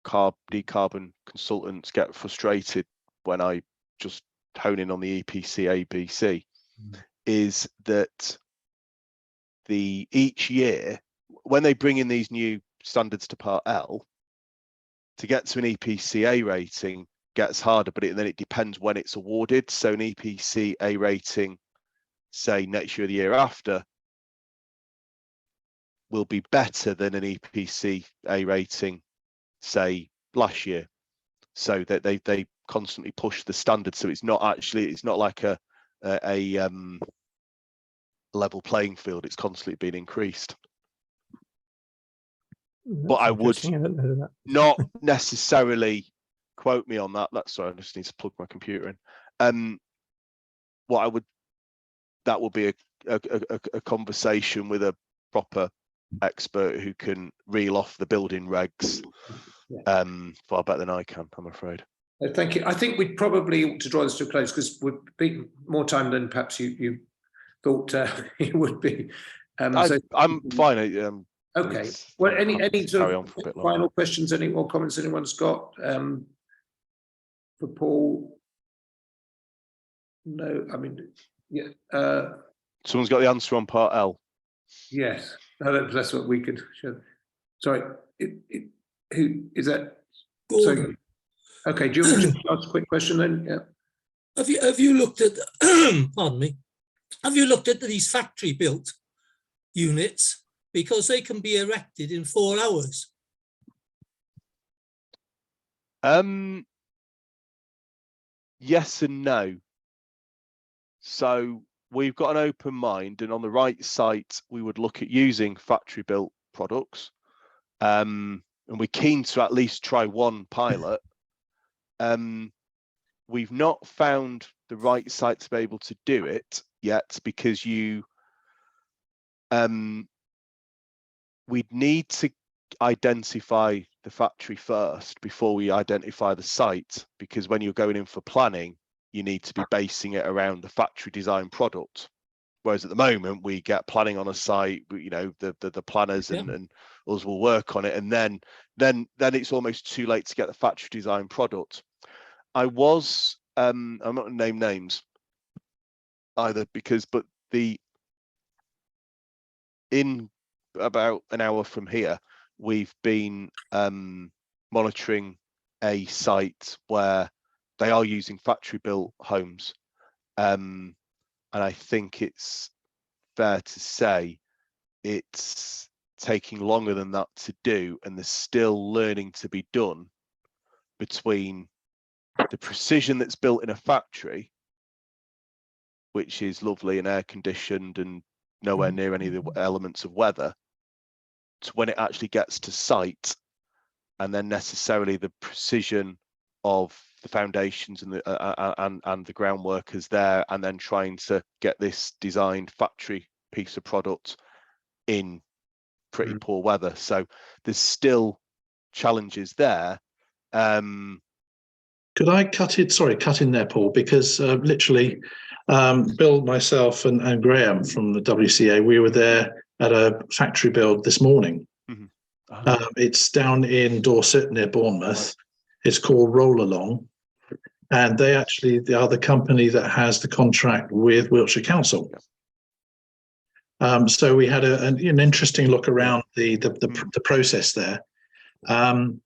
decarbon consultants get frustrated when I just hone in on the EPC ABC, is that each year when they bring in these new standards to Part L, to get to an EPC-A rating gets harder, but then it depends when it's awarded. So an EPC-A rating, say next year or the year after, will be better than an EPC-A rating, say last year. So that they constantly push the standard. So it's not like a level playing field. It's constantly being increased. But I would not necessarily quote me on that. That's sorry, I just need to plug my computer in. That would be a conversation with a proper expert who can reel off the building regs far better than I can, I'm afraid. Thank you. I think we'd probably ought to draw this to a close because we've been more time than perhaps you thought it would be. I'm fine. Okay. Well, any sort of final longer. questions, any more comments anyone's got for Paul? No, I mean, yeah. Someone's got the answer on Part L. Yes, no, that's what we could show. Sorry, who is that? Gordon. So, okay, do you want to ask a quick question then? Yeah. Have you looked at pardon me? Have you looked at these factory built units, because they can be erected in 4 hours? Yes and no. So we've got an open mind, and on the right site, we would look at using factory built products. And we're keen to at least try one pilot. We've not found the right site to be able to do it yet, because we'd need to identify the factory first before we identify the site, because when you're going in for planning, you need to be basing it around the factory design product. Whereas at the moment, we get planning on a site, the planners and us will work on it, and then it's almost too late to get the factory design product. I'm not going to name names either, but in about an hour from here, we've been monitoring a site where they are using factory built homes. And I think it's fair to say it's taking longer than that to do, and there's still learning to be done between the precision that's built in a factory, which is lovely and air conditioned and nowhere near any of the elements of weather, to when it actually gets to site, and then necessarily the precision of the foundations and the groundwork is there, and then trying to get this designed factory piece of product in pretty poor weather. So there's still challenges there. Could I cut in there, Paul? Because literally, Bill, myself, and Graham from the WCA, we were there at a factory build this morning. It's down in Dorset near Bournemouth. It's called Roll Along, and they are the company that has the contract with Wiltshire Council. So we had an interesting look around the process there, and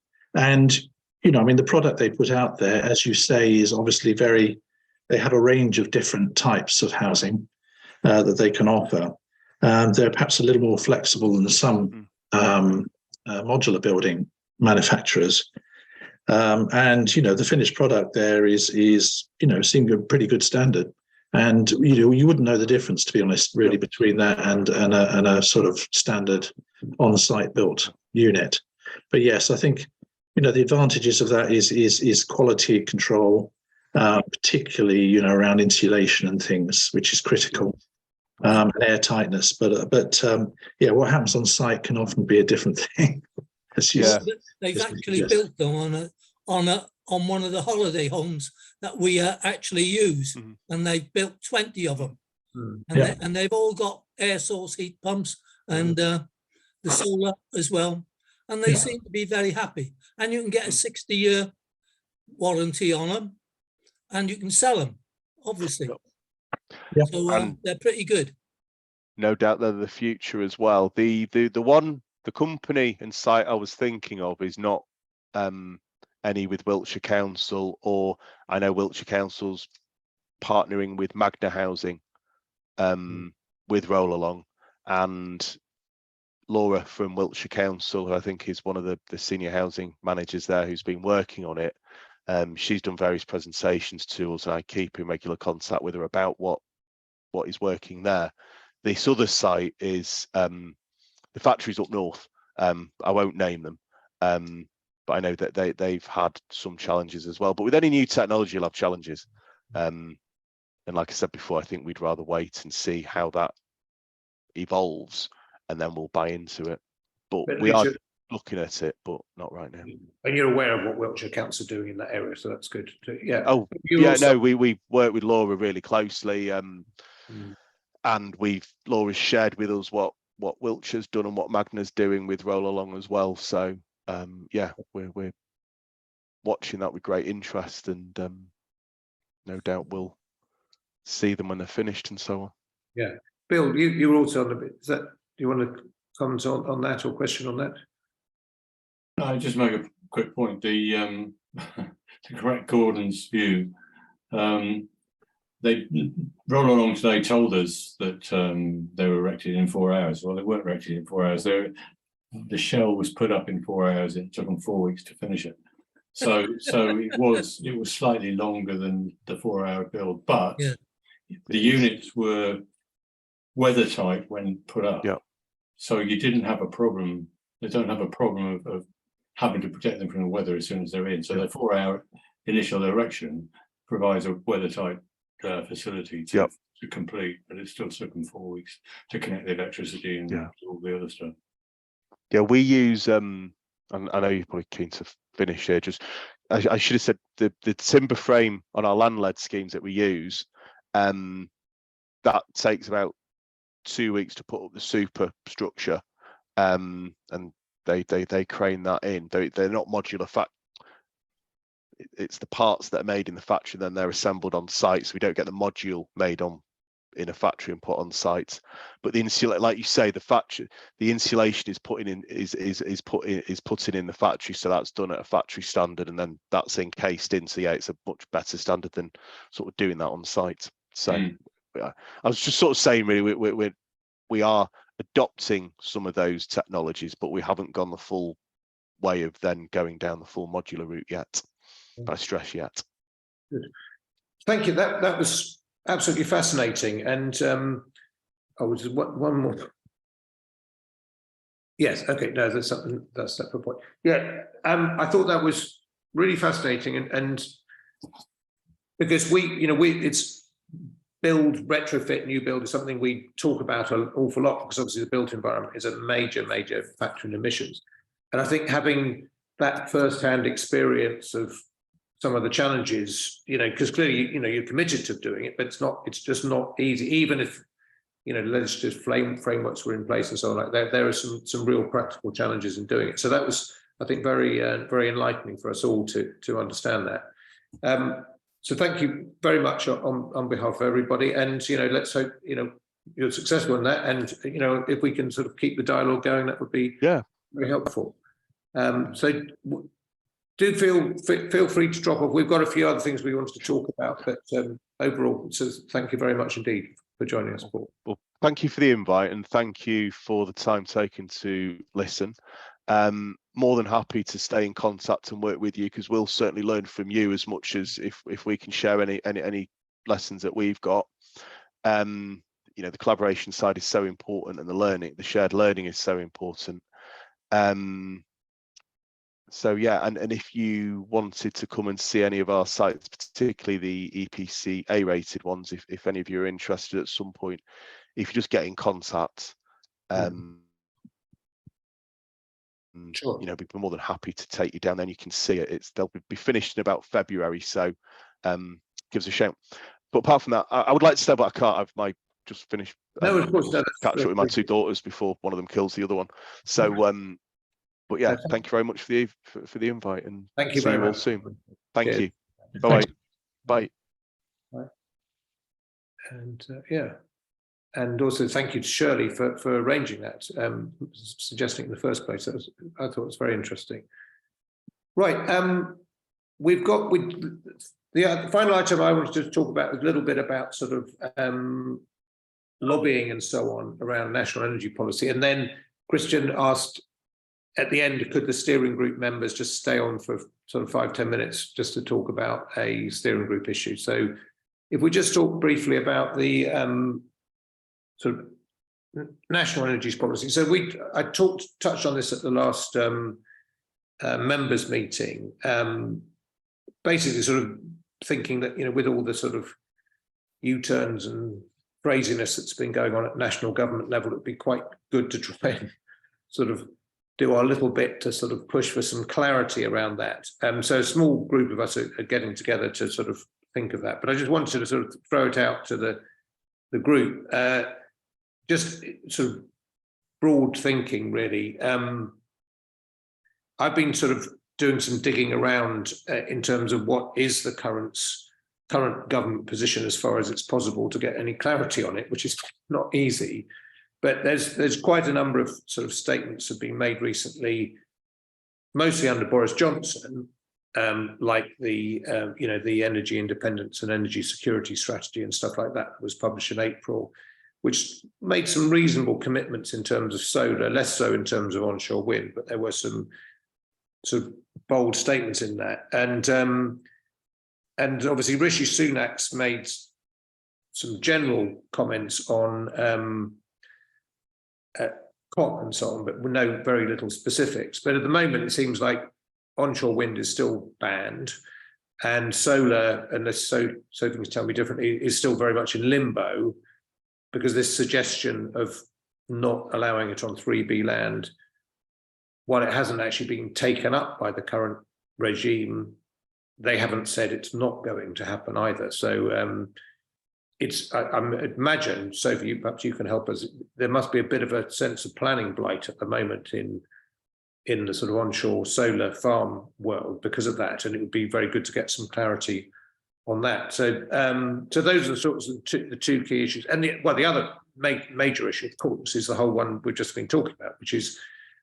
the product they put out there, as you say, is obviously they have a range of different types of housing that they can offer. They're perhaps a little more flexible than some modular building manufacturers. And the finished product there is seemed a pretty good standard. And you wouldn't know the difference, to be honest, really, between that and a sort of standard on-site built unit. But yes, I think the advantages of that is quality control, particularly around insulation and things, which is critical, and air tightness. But what happens on site can often be a different thing. They've actually built them on one of the holiday homes that we actually use, and they've built 20 of them, and they've all got air source heat pumps and the solar as well, and they seem to be very happy. And you can get a 60-year warranty on them, and you can sell them, obviously. So they're pretty good. no doubt they're the future as well. The company and site I was thinking of is not any with Wiltshire Council, or I know Wiltshire Council's partnering with Magna Housing with Roll Along, and Laura from Wiltshire Council, who I think is one of the senior housing managers there, who's been working on it. She's done various presentations to us, and I keep in regular contact with her about what is working there. This other site is the factories up north. I won't name them, but I know that they've had some challenges as well. But with any new technology, you'll have challenges. And like I said before, I think we'd rather wait and see how that evolves, and then we'll buy into it. But we are looking at it, but not right now. And you're aware of what Wiltshire Council are doing in that area, so that's good. Yeah. Oh, yeah. No, we work with Laura really closely, and Laura's shared with us what Wiltshire's done and what Magna's doing with Roll Along as well. So yeah, we're watching that with great interest, and no doubt we'll see them when they're finished and so on. Yeah, Bill, you were also on a bit. Do you want to comment on that or question on that? I just make a quick point. The to correct Gordon's view, they Roll Along today told us that they were erected in 4 hours. Well, they weren't erected in 4 hours. The shell was put up in 4 hours. It took them 4 weeks to finish it. So it was slightly longer than the 4 hour build, but the units were weather tight when put up. Yeah. So you didn't have a problem. They don't have a problem of having to protect them from the weather as soon as they're in. So the 4 hour initial erection provides a weather tight facility to complete, but it still took them 4 weeks to connect the electricity and all the other stuff. Yeah, we use and I know you're probably keen to finish here. Just I should have said the timber frame on our land-led schemes that we use, that takes about 2 weeks to put up the superstructure, and they crane that in. They're not modular. It's the parts that are made in the factory, then they're assembled on site. So we don't get the module made in a factory and put on site. But the insulation, like you say, the insulation is putting in in the factory. So that's done at a factory standard, and then that's encased in. So yeah, it's a much better standard than sort of doing that on site. So I was just sort of saying, really, we are adopting some of those technologies, but we haven't gone the full way of then going down the full modular route yet. I stress yet. Good. Thank you. That was absolutely fascinating. And I was one more. Yes. Okay. No, that's something. That's a separate point. Yeah. I thought that was really fascinating, and because it's build, retrofit, new build is something we talk about an awful lot, because obviously the built environment is a major factor in emissions. And I think having that first-hand experience of some of the challenges, because clearly, you're committed to doing it, but it's just not easy. Even if, legislative frameworks were in place and so on, like that, there are some real practical challenges in doing it. So that was, I think, very enlightening for us all to understand that. So thank you very much on behalf of everybody, and let's hope you're successful in that, and if we can sort of keep the dialogue going, that would be very helpful. So do feel free to drop off. We've got a few other things we wanted to talk about, but overall, so thank you very much indeed for joining us, Paul. Well, thank you for the invite, and thank you for the time taken to listen. More than happy to stay in contact and work with you, because we'll certainly learn from you as much as if we can share any lessons that we've got. The collaboration side is so important, and the shared learning is so important. So yeah, and if you wanted to come and see any of our sites, particularly the EPC A-rated ones, if any of you are interested at some point, if you just get in contact, Sure. We'd be more than happy to take you down. Then you can see it. They'll be finished in about February, so give us a shout. But apart from that, I would like to stay, but I can't. Just finished. No, of course, catch up with my two daughters before one of them kills the other one. So, but yeah, thank you very much for the invite, and thank you see very you all much. soon. Thank Cheers. you. Bye. Bye. And yeah. and also thank you to Shirley for arranging that, suggesting it in the first place. I thought it was very interesting. Right, we've got the final item I wanted to talk about a little bit about sort of lobbying and so on around national energy policy, and then Christian asked at the end, could the steering group members just stay on for sort of 5-10 minutes just to talk about a steering group issue. So if we just talk briefly about the sort of national energy policy. So I touched on this at the last members meeting, basically sort of thinking that, you know, with all the sort of U-turns and craziness that's been going on at national government level, it'd be quite good to try and sort of do our little bit to sort of push for some clarity around that. So a small group of us are getting together to sort of think of that. But I just wanted to sort of throw it out to the group, just sort of broad thinking, really. I've been sort of doing some digging around in terms of what is the current government position as far as it's possible to get any clarity on it, which is not easy. But there's quite a number of sort of statements have been made recently, mostly under Boris Johnson, like the you know, the energy independence and energy security strategy and stuff like that was published in April, which made some reasonable commitments in terms of solar, less so in terms of onshore wind, but there were some sort of bold statements in that. And obviously Rishi Sunak's made some general comments on COP and so on, but we know very little specifics. But at the moment, it seems like onshore wind is still banned, and solar, unless so things tell me differently, is still very much in limbo, because this suggestion of not allowing it on 3B land, while it hasn't actually been taken up by the current regime, they haven't said it's not going to happen either. So I imagine, Sophie, perhaps you can help us, there must be a bit of a sense of planning blight at the moment in the sort of onshore solar farm world because of that, and it would be very good to get some clarity on that. So so those are the sorts of the two key issues. And the other major issue, of course, is the whole one we've just been talking about, which is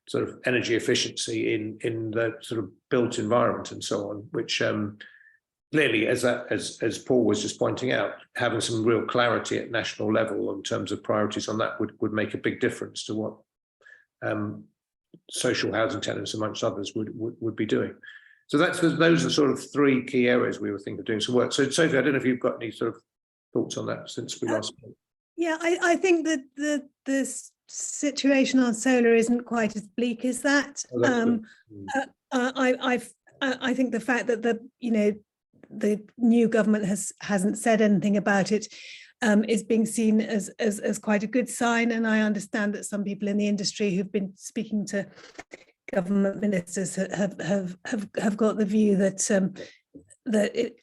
sort of energy efficiency in the sort of built environment and so on, which clearly, as Paul was just pointing out, having some real clarity at national level in terms of priorities on that would make a big difference to what social housing tenants, amongst others, would be doing. So those are sort of three key areas we were thinking of doing some work. So Sophie, I don't know if you've got any sort of thoughts on that since we last spoke. Yeah, I think that the situation on solar isn't quite as bleak as that. I think the fact that the new government hasn't said anything about it is being seen as quite a good sign, and I understand that some people in the industry who've been speaking to government ministers have got the view that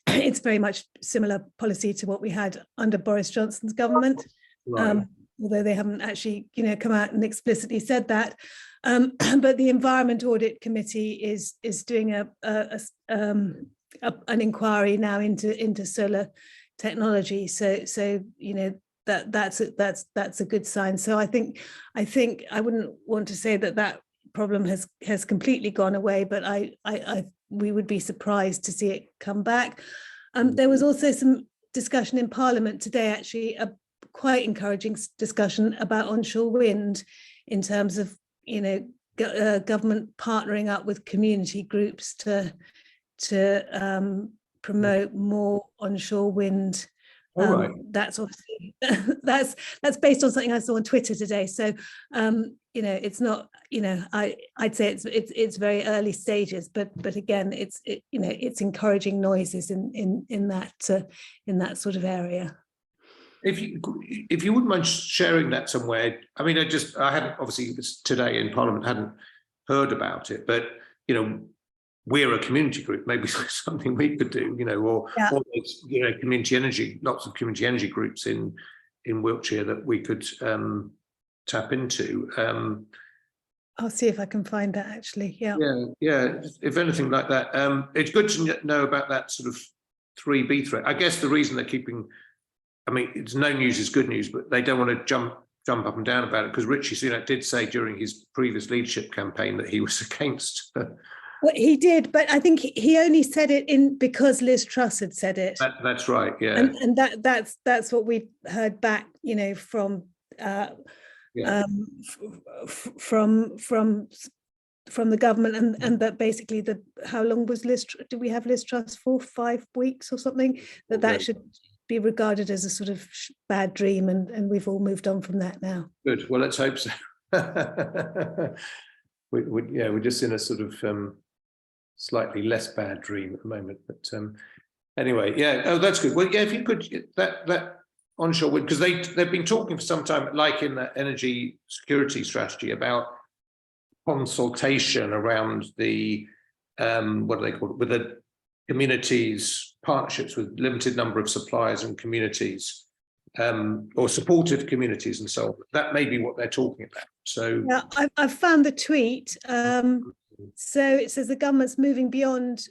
it's very much similar policy to what we had under Boris Johnson's government, right. Although they haven't actually come out and explicitly said that. But the Environment Audit Committee is doing an inquiry now into solar technology. So that's a good sign. So I think I wouldn't want to say that problem has completely gone away, but we would be surprised to see it come back. There was also some discussion in Parliament today, actually, a quite encouraging discussion about onshore wind in terms of government partnering up with community groups to promote more onshore wind. Right. That's obviously that's based on something I saw on Twitter today. So it's not I'd say it's very early stages, but again it's encouraging noises in that sort of area. If you wouldn't mind sharing that somewhere, I mean, I hadn't, obviously today in Parliament, hadn't heard about it, but we're a community group, maybe something we could do, or community energy, lots of community energy groups in Wiltshire that we could tap into. I'll see if I can find that, actually. Yeah, if anything like that. It's good to know about that sort of 3B threat. I guess the reason they're keeping, I mean, it's no news is good news, but they don't want to jump up and down about it, because Richie Sunak did say during his previous leadership campaign that he was against. Well, he did, but I think he only said it because Liz Truss had said it. That's right, yeah. And that's what we've heard back, you know, from from the government, and that basically how long was do we have Liz Truss for? 5 weeks or something? That should be regarded as a sort of bad dream, and we've all moved on from that now. Good. Well, let's hope so. We're just in a sort of slightly less bad dream at the moment. But anyway, yeah. Oh, that's good. Well, yeah. If you could that onshore wind, because they've been talking for some time, like in the energy security strategy, about consultation around the what do they call it, with the communities, partnerships with limited number of suppliers and communities, or supportive communities and so on. That may be what they're talking about. So yeah, I've found the tweet. So it says the government's moving beyond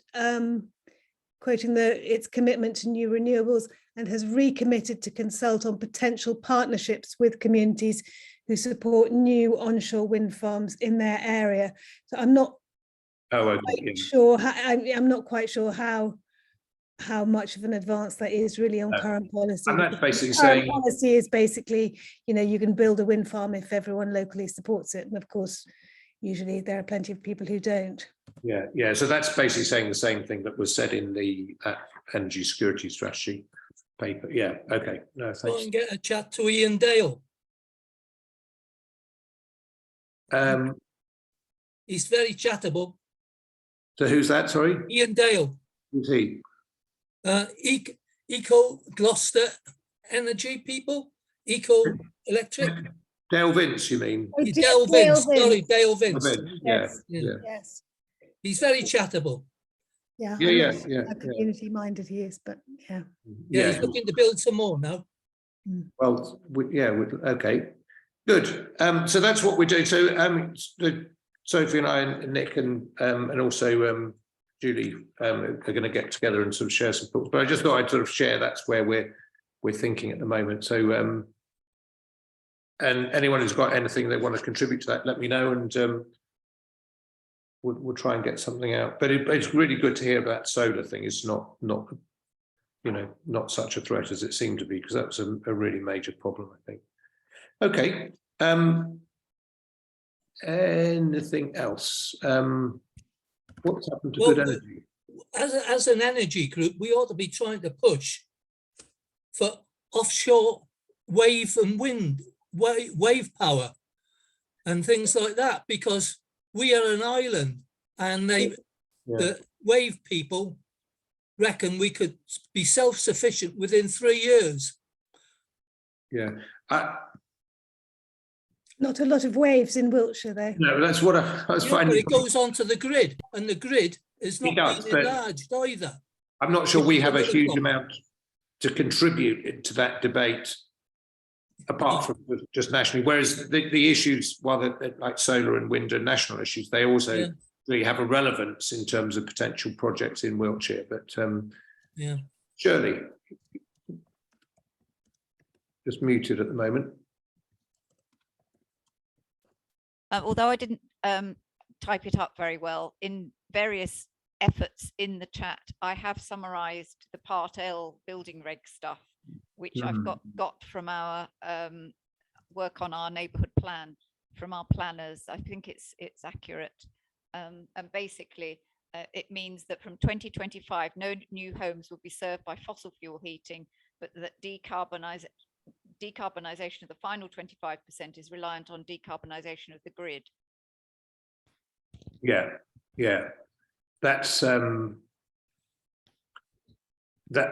quoting its commitment to new renewables, and has recommitted to consult on potential partnerships with communities who support new onshore wind farms in their area. So I'm not sure. I'm not quite sure how much of an advance that is really on current policy. And that's basically current saying policy is basically, you know, you can build a wind farm if everyone locally supports it, and of course, usually there are plenty of people who don't. Yeah. So that's basically saying the same thing that was said in the energy security strategy paper. Yeah. Okay. No, thanks. Go and get a chat to Ian Dale. He's very chattable. So who's that? Sorry, Ian Dale. Who's he? Eco Gloucester Energy people. Eco Electric. Dale Vince, you mean? Oh, Dale Vince. Sorry, Dale Vince. Yes. Yes. He's very chattable. Yeah. Yeah. How community minded he is, but yeah. Yeah, he's looking to build some more now. Well, okay, good. So that's what we're doing. So Sophie and I and Nick and also Julie are going to get together and sort of share some thoughts. But I just thought I'd sort of share that's where we're thinking at the moment. So and anyone who's got anything they want to contribute to that, let me know, and we'll try and get something out. But it's really good to hear that solar thing is not such a threat as it seemed to be, because that was a really major problem, I think. Okay. Anything else? What's happened to good energy? As an energy group, we ought to be trying to push for offshore wave and wind, wave power and things like that, because we are an island, and the wave people reckon we could be self-sufficient within 3 years. Yeah. Not a lot of waves in Wiltshire, though. No, that's what I was finding. But it goes onto the grid, and the grid is not being enlarged either. I'm not sure we have a huge amount to contribute to that debate, apart from just nationally. Whereas the issues, while they're like solar and wind are national issues, they also really have a relevance in terms of potential projects in Wiltshire. But Shirley, just muted at the moment. Although I didn't type it up very well, in various efforts in the chat, I have summarised the Part L building reg stuff, which I've got from our work on our neighbourhood plan from our planners. I think it's accurate, and basically it means that from 2025, no new homes will be served by fossil fuel heating, but that decarbonisation of the final 25% is reliant on decarbonisation of the grid. Yeah. That's that.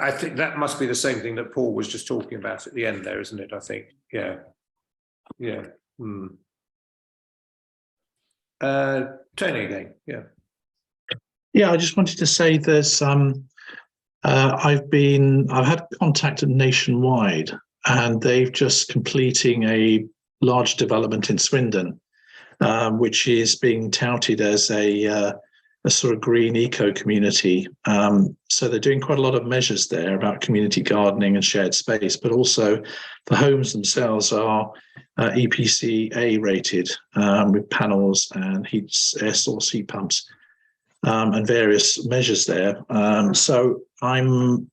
I think that must be the same thing that Paul was just talking about at the end there, isn't it? I think. Yeah. Tony again. Yeah, I just wanted to say there's I've had contact at Nationwide, and they've just completing a large development in Swindon, which is being touted as a a sort of green eco community. So they're doing quite a lot of measures there about community gardening and shared space, but also the homes themselves are EPC A rated, with panels and air source heat pumps, and various measures there. So I'm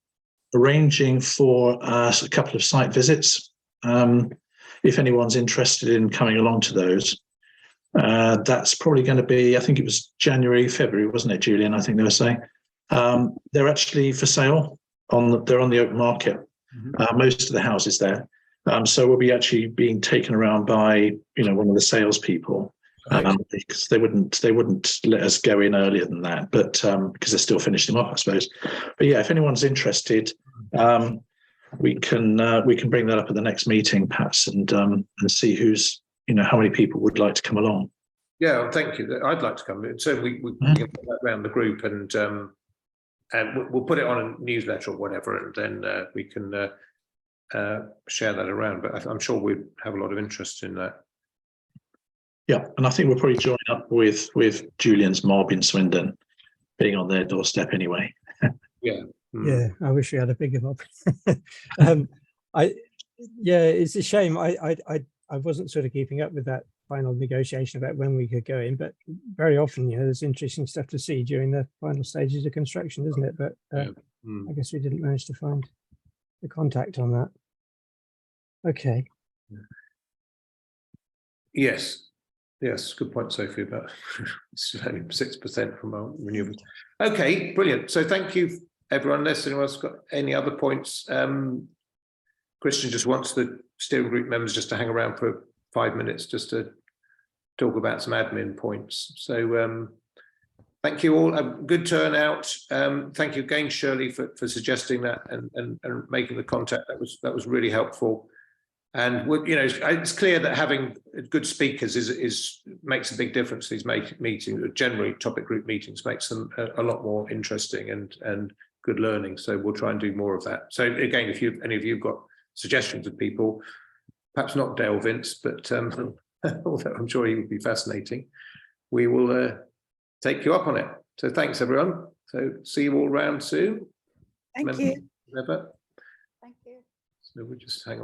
arranging for a couple of site visits. If anyone's interested in coming along to those, that's probably going to be, I think it was January, February, wasn't it, Julian? I think they were saying. They're actually for sale, they're on the open market, most of the houses there. So we'll be actually being taken around by, one of the salespeople, because they wouldn't let us go in earlier than that, but because they're still finishing them off, I suppose. But yeah, if anyone's interested, we can bring that up at the next meeting, perhaps, and see who's, how many people would like to come along. Yeah, well, thank you. I'd like to come. So we can put that around the group, and we'll put it on a newsletter or whatever, and then we can share that around. But I'm sure we'd have a lot of interest in that. Yeah, and I think we'll probably join up with Julian's mob in Swindon, being on their doorstep anyway. Yeah. Yeah, I wish we had a bigger mob. It's a shame. I wasn't sort of keeping up with that final negotiation about when we could go in, but very often, there's interesting stuff to see during the final stages of construction, isn't it? But I guess we didn't manage to find the contact on that. Okay. Yes, good point, Sophie, about it's only 6% from our renewables. Okay, brilliant. So thank you, everyone. Unless anyone's got any other points, Christian just wants the steering group members just to hang around for 5 minutes just to talk about some admin points. So thank you all. A good turnout. Thank you again, Shirley, for suggesting that and making the contact. That was really helpful. And it's clear that having good speakers makes a big difference. These meetings, generally topic group meetings, makes them a lot more interesting and good learning. So we'll try and do more of that. So again, if any of you've got suggestions of people, perhaps not Dale Vince, but although I'm sure he would be fascinating, we will take you up on it. So thanks, everyone. So see you all around soon. Thank you. Remember. Thank you. So we'll just hang on.